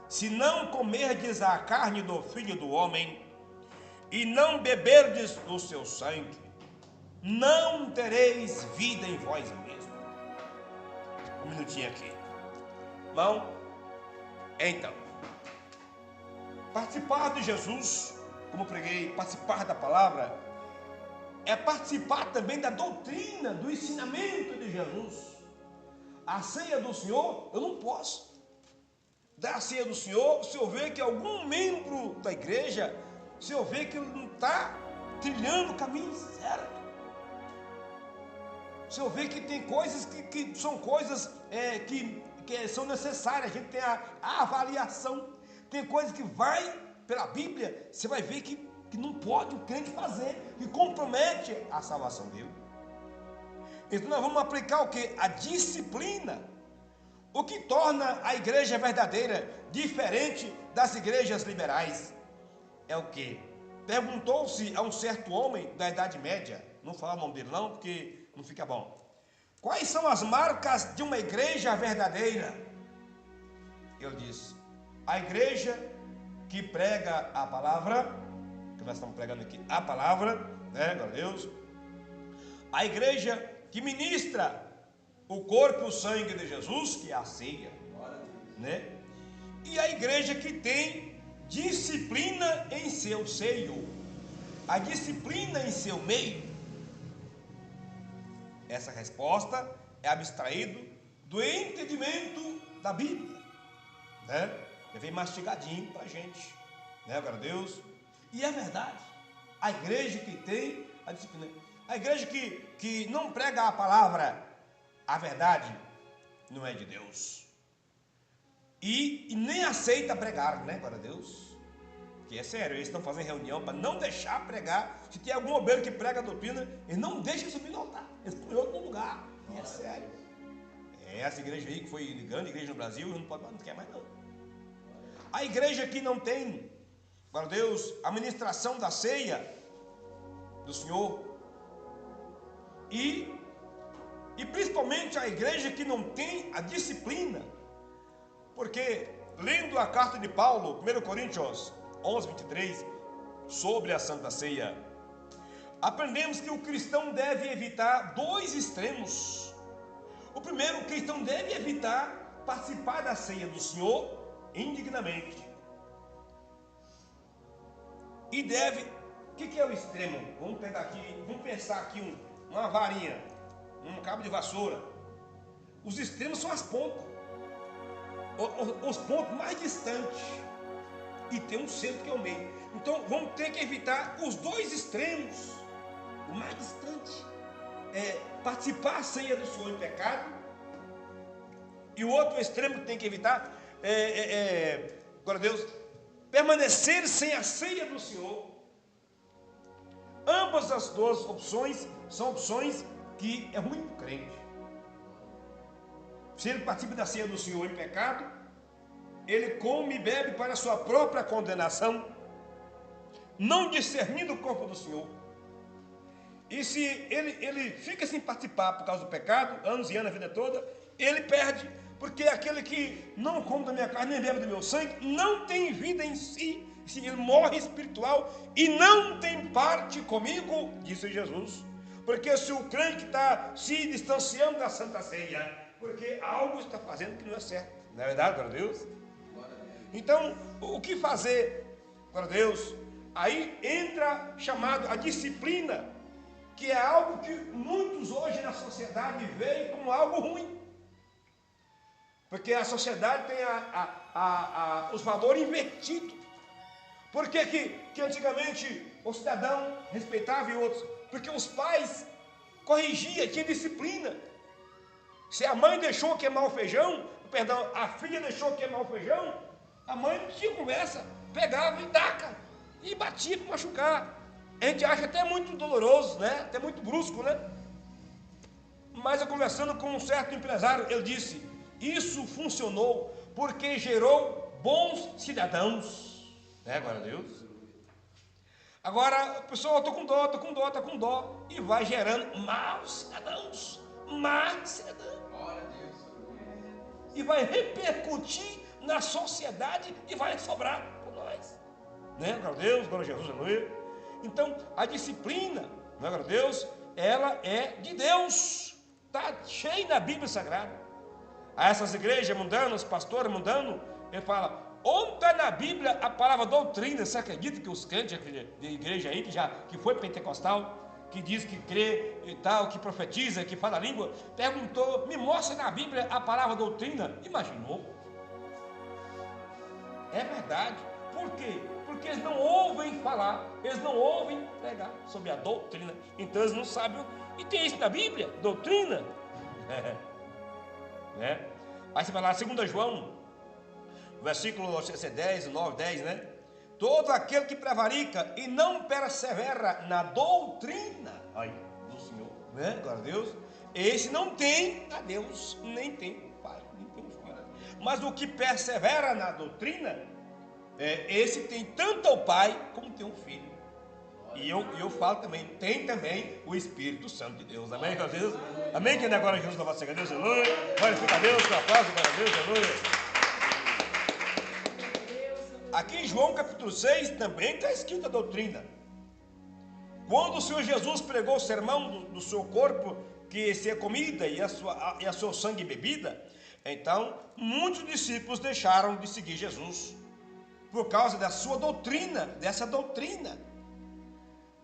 se não comerdes a carne do Filho do Homem e não beberdes do seu sangue, não tereis vida em vós mesmos. Um minutinho aqui. Irmão, então, participar de Jesus, como preguei, participar da palavra, é participar também da doutrina, do ensinamento de Jesus. A ceia do Senhor, eu não posso dar a ceia do Senhor se eu ver que algum membro da igreja, se eu ver que ele não está trilhando o caminho certo, se eu ver que tem coisas que são coisas que são necessárias, a gente tem a avaliação. Tem coisas que vai, pela Bíblia, você vai ver que não pode o crente fazer, que compromete a salvação dele. Então nós vamos aplicar o que? A disciplina. O que torna a igreja verdadeira diferente das igrejas liberais é o que? Perguntou-se a um certo homem da Idade Média, não falar o nome dele não, porque não fica bom. Quais são as marcas de uma igreja verdadeira? Ele disse: a igreja que prega a palavra, que nós estamos pregando aqui, a palavra, né, glória a Deus. A igreja que ministra o corpo e o sangue de Jesus, que é a ceia, né? E a igreja que tem disciplina em seu seio, a disciplina em seu meio. Essa resposta é abstraído do entendimento da Bíblia, né? Vem mastigadinho para a gente, né, glória a Deus. E é verdade, a igreja que tem a disciplina, a igreja que não prega a palavra, a verdade, não é de Deus. E nem aceita pregar, né, glória a Deus. Que é sério, eles estão fazendo reunião para não deixar pregar. Se tem algum obreiro que prega a doutrina, eles não deixam subir no altar, eles põem outro no lugar. E é sério. Essa igreja aí que foi grande igreja no Brasil, não quer mais não. A igreja que não tem, glória a Deus, a ministração da ceia do Senhor, e principalmente a igreja que não tem a disciplina, porque lendo a carta de Paulo, 1 Coríntios 11, 23, sobre a Santa Ceia, aprendemos que o cristão deve evitar dois extremos. O primeiro, o cristão deve evitar participar da ceia do Senhor indignamente. E deve, o que é o extremo? Vamos pegar aqui, vamos pensar aqui uma varinha, um cabo de vassoura. Os extremos são as pontas, os pontos mais distantes, e tem um centro que é o meio. Então vamos ter que evitar os dois extremos. O mais distante é participar da ceia do Senhor em pecado, e o outro extremo que tem que evitar glória a Deus, permanecer sem a ceia do Senhor. Ambas as duas opções são opções que é ruim para o crente. Se ele participa da ceia do Senhor em pecado, ele come e bebe para a sua própria condenação, não discernindo o corpo do Senhor. E se ele fica sem participar por causa do pecado, anos e anos, a vida toda, ele perde, porque aquele que não come da minha carne, nem bebe do meu sangue, não tem vida em si, ele morre espiritual e não tem parte comigo, disse Jesus. Porque se o crente está se distanciando da Santa Ceia, porque algo está fazendo que não é certo. Não é verdade, glória a Deus? Então, o que fazer, glória a Deus? Aí entra chamado a disciplina, que é algo que muitos hoje na sociedade veem como algo ruim. Porque a sociedade tem os valores invertidos. Por que antigamente o cidadão respeitava e outros? Porque os pais corrigiam, tinha disciplina. Se a mãe deixou queimar o feijão, perdão, a filha deixou queimar o feijão, a mãe não tinha conversa, pegava e taca, e batia para machucar. A gente acha até muito doloroso, né? Até muito brusco, né? Mas eu conversando com um certo empresário, ele disse: isso funcionou porque gerou bons cidadãos. Né, glória a Deus? Agora, a pessoa, estou com dó, e vai gerando maus cidadãos. E vai repercutir na sociedade e vai sobrar por nós. Né, glória a Deus, glória a Jesus, aleluia. Então, a disciplina, né, glória a Deus, ela é de Deus. Está cheio na Bíblia Sagrada. A essas igrejas mundanas, pastores mundanos, ele fala: onde está na Bíblia a palavra doutrina? Você acredita que os crentes de igreja aí, que foi pentecostal, que diz que crê e tal, que profetiza, que fala a língua, perguntou: me mostra na Bíblia a palavra doutrina? Imaginou? É verdade. Por quê? Porque eles não ouvem falar, eles não ouvem pregar sobre a doutrina. Então eles não sabem. E tem isso na Bíblia? Doutrina? Né? Aí você vai lá, 2 João, versículo 10, 9, 10, né? Todo aquele que prevarica e não persevera na doutrina aí, do Senhor, né? Glória a Deus. Esse não tem a Deus, nem tem o Pai, nem tem o Filho. Mas o que persevera na doutrina, esse tem tanto o Pai como tem o Filho. E eu falo também, tem também o Espírito Santo de Deus. Amém, glória a Deus? Amém, que agora Jesus louvado seja Deus, aleluia. Glorifica a Deus, com a paz, glória a Deus, aleluia. Aqui em João capítulo 6 também está escrita a doutrina. Quando o Senhor Jesus pregou o sermão do seu corpo, que se é comida e a seu sangue bebida, então muitos discípulos deixaram de seguir Jesus por causa da sua doutrina, dessa doutrina.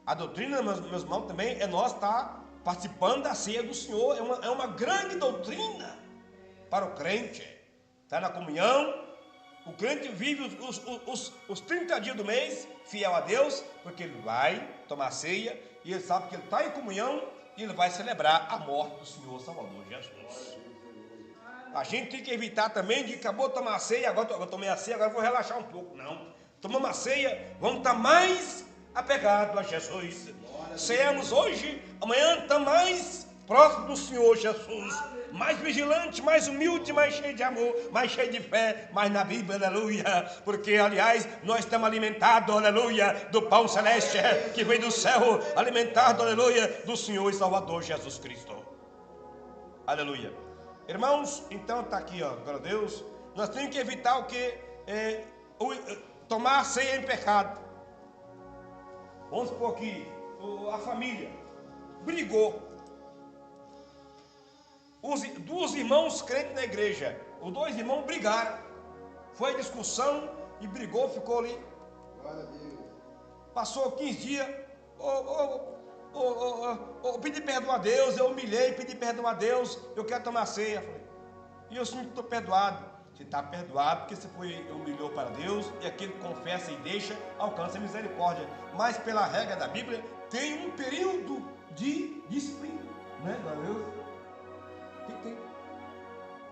A doutrina, meus irmãos, também é nós estar participando da ceia do Senhor. É uma grande doutrina para o crente. Está na comunhão. O crente vive os 30 dias do mês fiel a Deus, porque ele vai tomar ceia e ele sabe que ele está em comunhão e ele vai celebrar a morte do Senhor Salvador Jesus. A gente tem que evitar também de acabou de tomar a ceia, agora eu tomei a ceia, agora eu vou relaxar um pouco. Não. Tomamos a ceia, vamos estar mais apegado a Jesus. Ceamos hoje, amanhã está mais próximo do Senhor Jesus, mais vigilante, mais humilde, mais cheio de amor, mais cheio de fé, mais na Bíblia, aleluia, porque aliás nós estamos alimentados, aleluia, do pão celeste que vem do céu, alimentado, aleluia, do Senhor e Salvador Jesus Cristo, aleluia. Irmãos, então está aqui, ó, glória a Deus. Nós temos que evitar o que? Tomar a ceia em pecado. Vamos supor que a família brigou. Dos irmãos crentes na igreja, os dois irmãos brigaram. Foi discussão e brigou, ficou ali. Glória a Deus. Passou 15 dias. Pedi perdão a Deus, eu humilhei, pedi perdão a Deus, eu quero tomar ceia. E eu sinto que estou perdoado. Você está perdoado porque você humilhou para Deus, e aquele que confessa e deixa, alcança a misericórdia. Mas pela regra da Bíblia, tem um período de disciplina, né? Glória a Deus.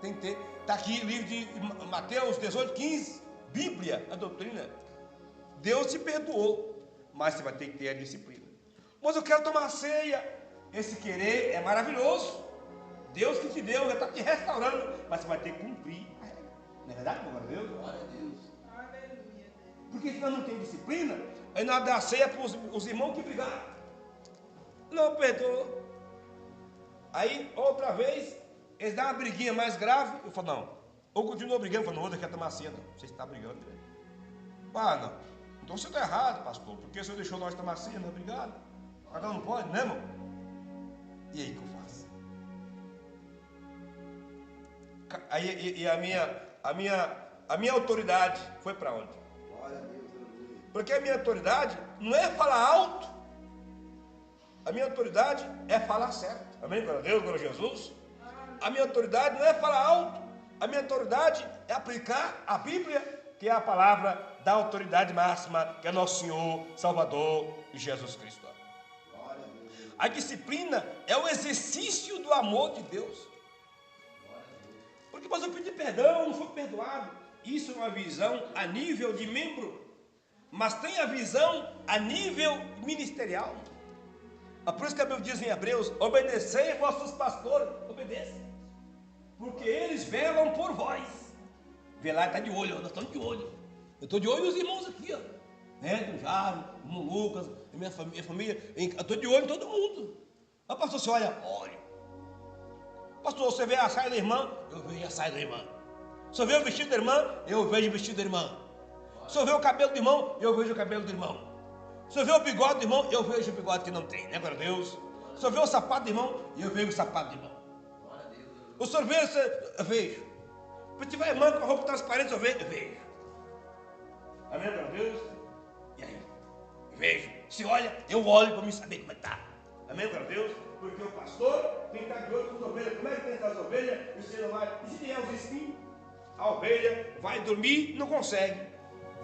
Tem que ter. Está aqui livro de Mateus 18, 15, Bíblia, a doutrina. Deus te perdoou, mas você vai ter que ter a disciplina. Mas eu quero tomar ceia. Esse querer é maravilhoso. Deus que te deu, já está te restaurando, mas você vai ter que cumprir. Não é verdade, glória a Deus? Glória a Deus. Porque se nós não temos disciplina, aí nós dá ceia para os irmãos que brigaram. Não perdoou. Aí, outra vez, eles dão uma briguinha mais grave. Eu falo, não. Ou continua brigando. Eu falo, não, eu quero tomar ceia, não. Você está brigando. Não. Então você está errado, pastor. Porque o senhor deixou nós tomar ceia, não é obrigado. Agora não pode, né, irmão? E aí, o que eu faço? Aí, e a minha autoridade foi para onde? Glória a Deus, aleluia. Porque a minha autoridade não é falar alto. A minha autoridade é falar certo. Amém? Glória a Deus, glória a Jesus. A minha autoridade não é falar alto. A minha autoridade é aplicar a Bíblia, que é a palavra da autoridade máxima, que é nosso Senhor, Salvador Jesus Cristo. Glória a Deus. A disciplina é o exercício do amor de Deus. Porque, mas eu pedi perdão, não fui perdoado. Isso é uma visão a nível de membro, mas tem a visão a nível ministerial. É por isso que a Bíblia diz em Hebreus: obedecei aos vossos pastores, obedeçam, porque eles velam por vós. Velar está de olho, nós estamos de olho. Eu estou de olho nos irmãos aqui, ó. Do Jairo, o irmão Lucas, minha família, eu estou de olho em todo mundo. Mas pastor, você olha, pastor, você vê a saia da irmã, eu vejo a saia da irmã. Se eu ver o vestido da irmã, eu vejo o vestido da irmã. Se eu ver o cabelo do irmão, eu vejo o cabelo do irmão. Se eu ver o bigode do irmão, eu vejo o bigode que não tem, né, glória a Deus. Se eu ver o sapato do irmão, eu vejo o sapato do irmão. O senhor vê, eu vejo. Se tiver irmã com a roupa transparente, eu vejo. Amém, glória a Deus. E aí? Eu vejo. Se olha, eu olho para me saber como é que está. Amém, glória a Deus. Porque o pastor tem que estar de olho com as ovelhas. Como é que tem essas ovelhas? E você não vai. E se tiver os espinhos? A ovelha vai dormir, não consegue.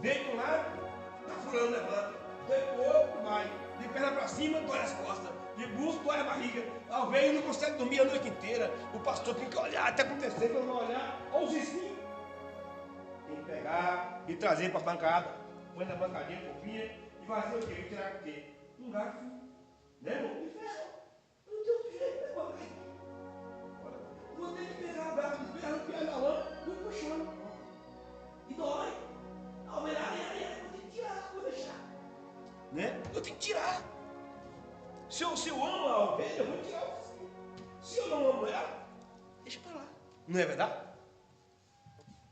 Deita um lado, está fulano, levanta. Deita o outro, vai. De perna para cima, dói as costas. De busto, dói a barriga. A ovelha não consegue dormir a noite inteira. O pastor tem que olhar até acontecer. Quando não olhar, olha os espinhos. Tem que pegar e trazer para a bancada. Põe na bancadinha, fofinha. E vai fazer o quê? Vai tirar o quê? Um garfo. Né, irmão? De ferro. Não tem outro jeito, né, irmão? Vou ter que pegar o garfo de ferro, enfiar na lã e puxando. E dói. A ovelha, eu tenho que tirar, vou deixar. Né? Eu tenho que tirar. Se eu amo a ovelha, eu vou tirar o focinho. Se eu não amo ela, deixa para lá. Não é verdade?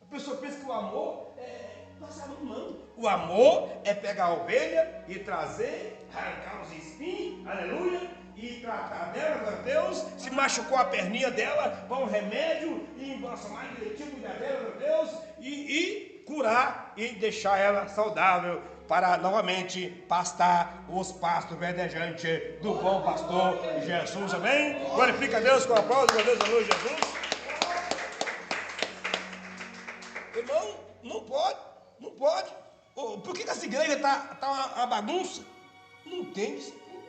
A pessoa pensa que o amor é passar no mão. O amor é pegar a ovelha e trazer, arrancar os espinhos, aleluia, e tratar dela, glória a Deus. Se machucou a perninha dela, pôr um remédio e embalsamar direitinho, cuidar dela, glória a Deus, e curar e deixar ela saudável para novamente pastar os pastos verdejantes do bom pastor Jesus, amém? Glorifica a Deus com a aplauso, glória a Deus, aleluia, Jesus. Irmão, não pode. Por que essa igreja está uma bagunça? Não tem disciplina.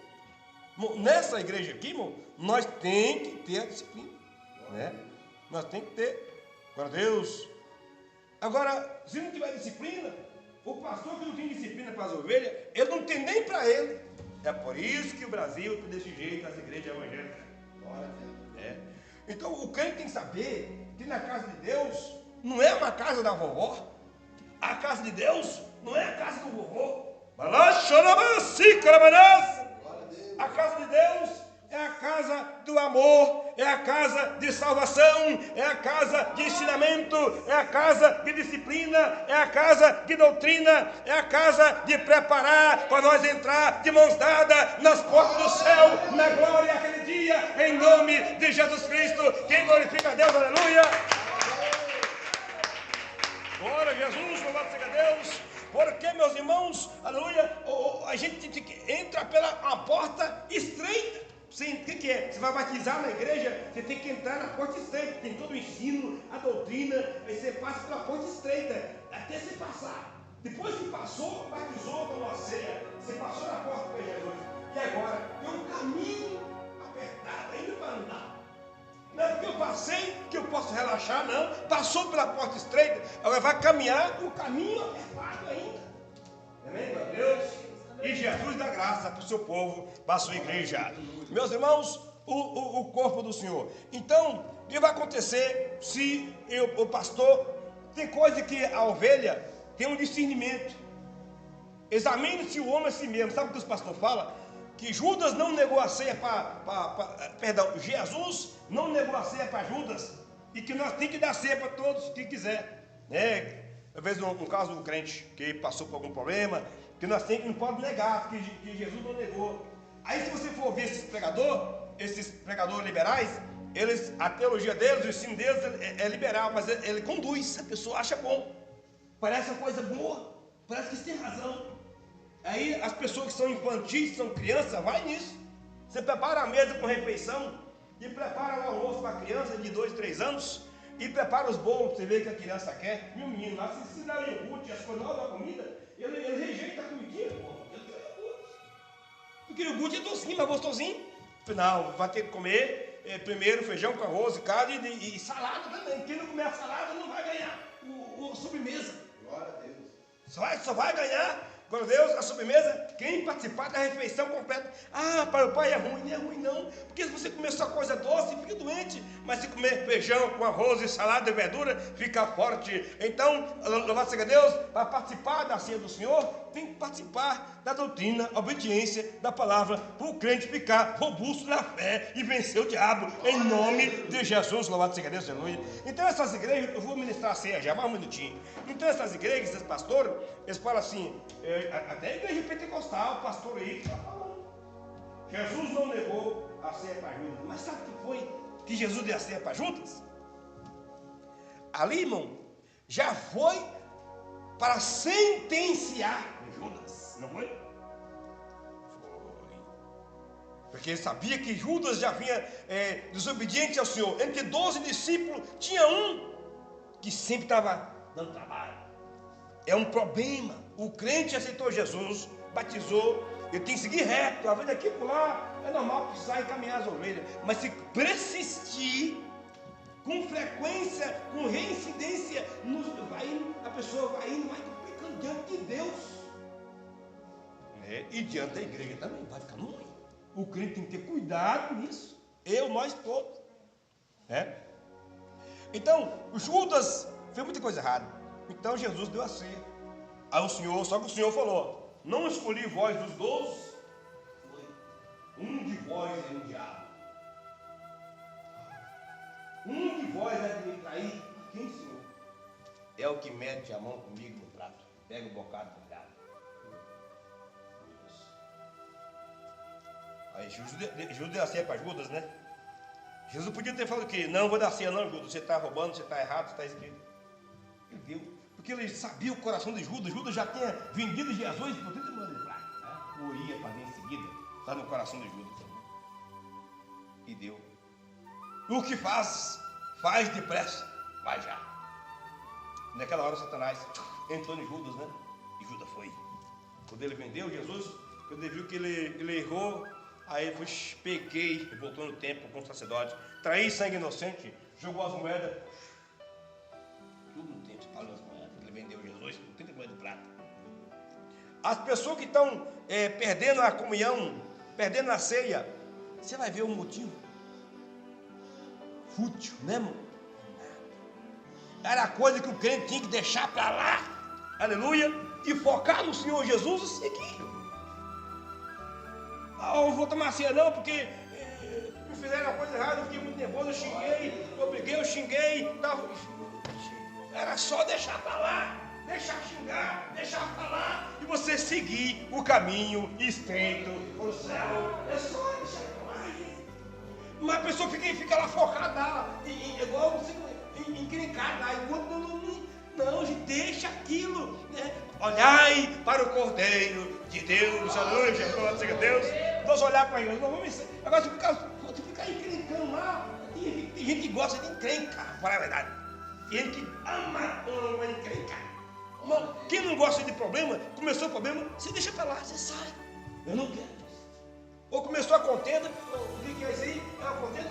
Nessa igreja aqui, irmão, nós temos que ter a disciplina, né? Nós temos que ter, glória a Deus. Agora, se não tiver disciplina, o pastor que não tem disciplina para as ovelhas, ele não tem nem para ele. É por isso que o Brasil está desse jeito, as igrejas evangélicas. Então, o crente tem que saber que na casa de Deus não é uma casa da vovó. A casa de Deus não é a casa do vovô. A casa de Deus é a casa do amor, é a casa de salvação, é a casa de ensinamento, é a casa de disciplina, é a casa de doutrina, é a casa de preparar para nós entrar de mãos dadas nas portas do céu, na glória aquele dia, em nome de Jesus Cristo. Quem glorifica a Deus, aleluia! Glória a Jesus, louvado seja Deus. Porque, meus irmãos, aleluia, a gente entra pela uma porta estreita. O que é? Você vai batizar na igreja, você tem que entrar na porta estreita. Tem todo o ensino, a doutrina, aí você passa pela porta estreita, até você passar. Depois que passou, batizou, tomou a ceia, você passou na porta para Jesus. E agora, tem um caminho apertado ainda para andar. Não é porque eu passei que eu posso relaxar, não. Passou pela porta estreita, agora vai caminhar no caminho apertado ainda. Amém, meu Deus? E Jesus dá graça para o seu povo, para a sua igreja. Meus irmãos, o corpo do Senhor. Então, o que vai acontecer se o pastor... Tem coisa que a ovelha tem um discernimento. Examine-se o homem a si mesmo. Sabe o que os pastores falam? Que Judas não negou a ceia Jesus não negou a ceia para Judas, e que nós temos que dar ceia para todos que quiser, né? Às vezes um caso do crente que passou por algum problema, que nós temos que não pode negar, porque Jesus não negou. Aí se você for ouvir esses pregadores liberais, a teologia deles, o ensino deles é liberal, mas ele conduz, a pessoa acha bom, parece uma coisa boa, parece que isso tem razão. Aí as pessoas que são infantis, são crianças, vai nisso. Você prepara a mesa com refeição e prepara o almoço para a criança de 2, 3 anos e prepara os bolos para você ver o que a criança quer. E o menino lá, se dá o iogurte, as coisas novas da comida, ele rejeita a comidinha, pô. Ele quer iogurte. Porque o iogurte é docinho, mas gostosinho. Afinal, vai ter que comer primeiro feijão com arroz, carne e salada também. Quem não comer a salada não vai ganhar a sobremesa. Glória a Deus. Só vai ganhar, glória a Deus, a sobremesa, quem participar da refeição completa. Ah, para o pai é ruim. Não é ruim não, porque se você comer só coisa doce, fica doente. Mas se comer feijão com arroz e salada e verdura, fica forte. Então, louvado seja Deus, para participar da ceia do Senhor, tem que participar da doutrina, obediência da palavra, para o crente ficar robusto na fé e vencer o diabo, em nome de Jesus, louvado seja Deus, aleluia. Então essas igrejas, eu vou ministrar a ceia já, mais um minutinho. Então essas igrejas, esses pastores, eles falam assim, até a igreja pentecostal, o pastor aí está falando, Jesus não negou a ceia para Judas, mas sabe o que foi que Jesus deu a ceia para Judas? Ali, irmão, já foi para sentenciar Judas, não foi? Foi. Porque ele sabia que Judas já vinha desobediente ao Senhor. Entre 12 discípulos, tinha um que sempre estava dando trabalho. É um problema. O crente aceitou Jesus, batizou, ele tem que seguir reto, a vida aqui por lá, é normal precisar encaminhar as ovelhas. Mas se persistir, com frequência, com reincidência, a pessoa vai indo complicando diante de Deus. E diante da igreja também, vai ficando ruim. O crente tem que ter cuidado nisso. Nós todos. Então, Judas fez muita coisa errada. Então Jesus deu a ceia. Aí só que o Senhor falou, não escolhi vós dos 12, um de vós é o diabo. Um de vós é de me trair. Quem, Senhor? É o que mete a mão comigo no prato. Pega o bocado do gado. Aí Judas deu a ceia para Judas, né? Jesus podia ter falado o quê? Não, vou dar ceia não, Judas. Você está roubando, você está errado, você está escrito. Ele deu. Porque ele sabia o coração de Judas. Judas já tinha vendido Jesus por 30 moedas de prata. Ou ia fazer em seguida. Está no coração de Judas. E deu. O que faz depressa, vai já. Naquela hora Satanás entrou em Judas, né? E Judas foi. Quando ele vendeu Jesus, quando ele viu que ele errou, aí ele foi, peguei e voltou no templo com o sacerdote, traí sangue inocente, jogou as moedas, tudo no templo, espalhou as moedas, ele vendeu Jesus por 30 moedas de prata. As pessoas que estão perdendo a comunhão, perdendo a ceia, você vai ver o motivo. Fútil, né, irmão? Era coisa que o crente tinha que deixar para lá, aleluia, e focar no Senhor Jesus e seguir. Eu vou tomar ceia não, porque me fizeram uma coisa errada, eu fiquei muito nervoso, eu xinguei, tal. Era só deixar para lá, deixar xingar, deixar para lá, e você seguir o caminho estreito para o céu. É só deixar para lá. Mas a pessoa fica lá focada, igual encrencada, não, gente, deixa aquilo, né? Olhai para o Cordeiro de Deus, aleluia, glória seja Deus. Nós olhar para ele, agora você ficar encrencando lá, tem gente que gosta de encrencar, para a verdade. Tem gente que ama encrencar. Quem não gosta de problema, começou o problema, você deixa para lá, você sai. Eu não quero. Ou começou a contenda, o que é isso aí? É uma contenda,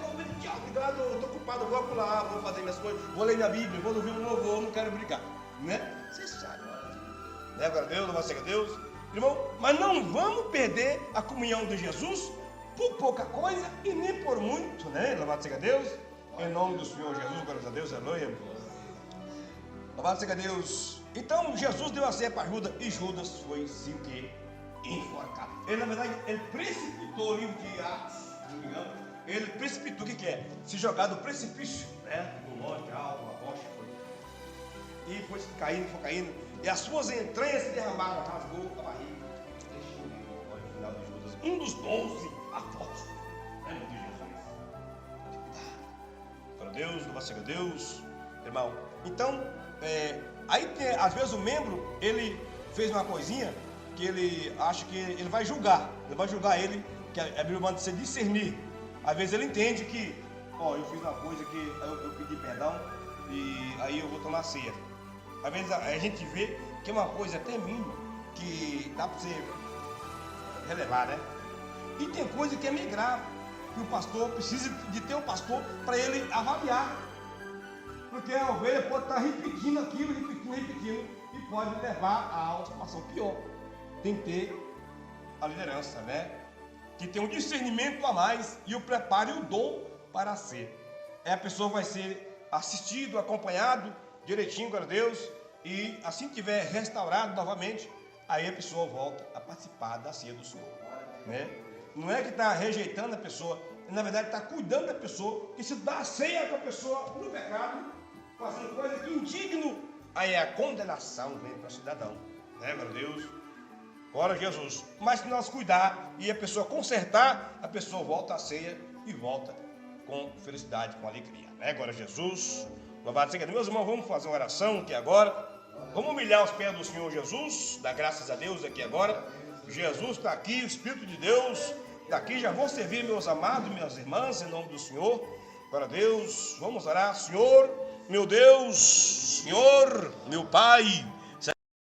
eu estou ocupado, vou pular, vou fazer minhas coisas, vou ler minha Bíblia, vou ouvir um louvor, não quero brigar, né? Você sabe, né? Agora Deus, louvado seja Deus, irmão, mas não vamos perder a comunhão de Jesus por pouca coisa e nem por muito, né? Louvado seja Deus, em nome do Senhor Jesus, glória a Deus, aleluia. Louvado seja Deus. Então Jesus deu a ceia para Judas e Judas foi se que enforcado. Ele, na verdade, ele precipitou o livro de Atos, se não me engano. Ele precipitou, o que é? Se jogar do precipício, né? Do monte alto, uma rocha, foi. E foi caindo, e as suas entranhas se derramaram, rasgou a barriga. Deixou o final de Judas, um dos 12 apóstolos. Em nome de Jesus. Para Deus, louvado seja Deus, irmão. Então, aí tem, às vezes o membro, ele fez uma coisinha que ele acha que ele vai julgar. Ele vai julgar ele, que a Bíblia manda você discernir. Às vezes ele entende que, eu fiz uma coisa que eu pedi perdão e aí eu vou tomar ceia. Às vezes a gente vê que é uma coisa até mínima, que dá para você relevar, né? E tem coisa que é meio grave, que o pastor precisa de ter um pastor para ele avaliar. Porque a ovelha pode estar repetindo aquilo, repetindo, e pode levar a uma situação pior. Tem que ter a liderança, né? Que tem um discernimento a mais e o preparo e o dom para ser. A pessoa vai ser assistido, acompanhado direitinho, glória a Deus, e assim que tiver restaurado novamente, aí a pessoa volta a participar da ceia do Senhor, né? Não é que está rejeitando a pessoa, na verdade está cuidando da pessoa, que se dá a ceia com a pessoa no pecado, fazendo coisa que indigno, aí é a condenação vem para o cidadão, né, glória a Deus, glória a Jesus. Mas se nós cuidar e a pessoa consertar, a pessoa volta à ceia e volta com felicidade, com alegria, né, glória a Jesus. Louvado seja Deus. Meus irmãos, vamos fazer uma oração aqui agora. Vamos humilhar os pés do Senhor Jesus, dar graças a Deus aqui agora. Jesus está aqui, o Espírito de Deus está aqui. Já vou servir, meus amados, minhas irmãs, em nome do Senhor. Glória a Deus. Vamos orar. Senhor, meu Deus, Senhor, meu Pai,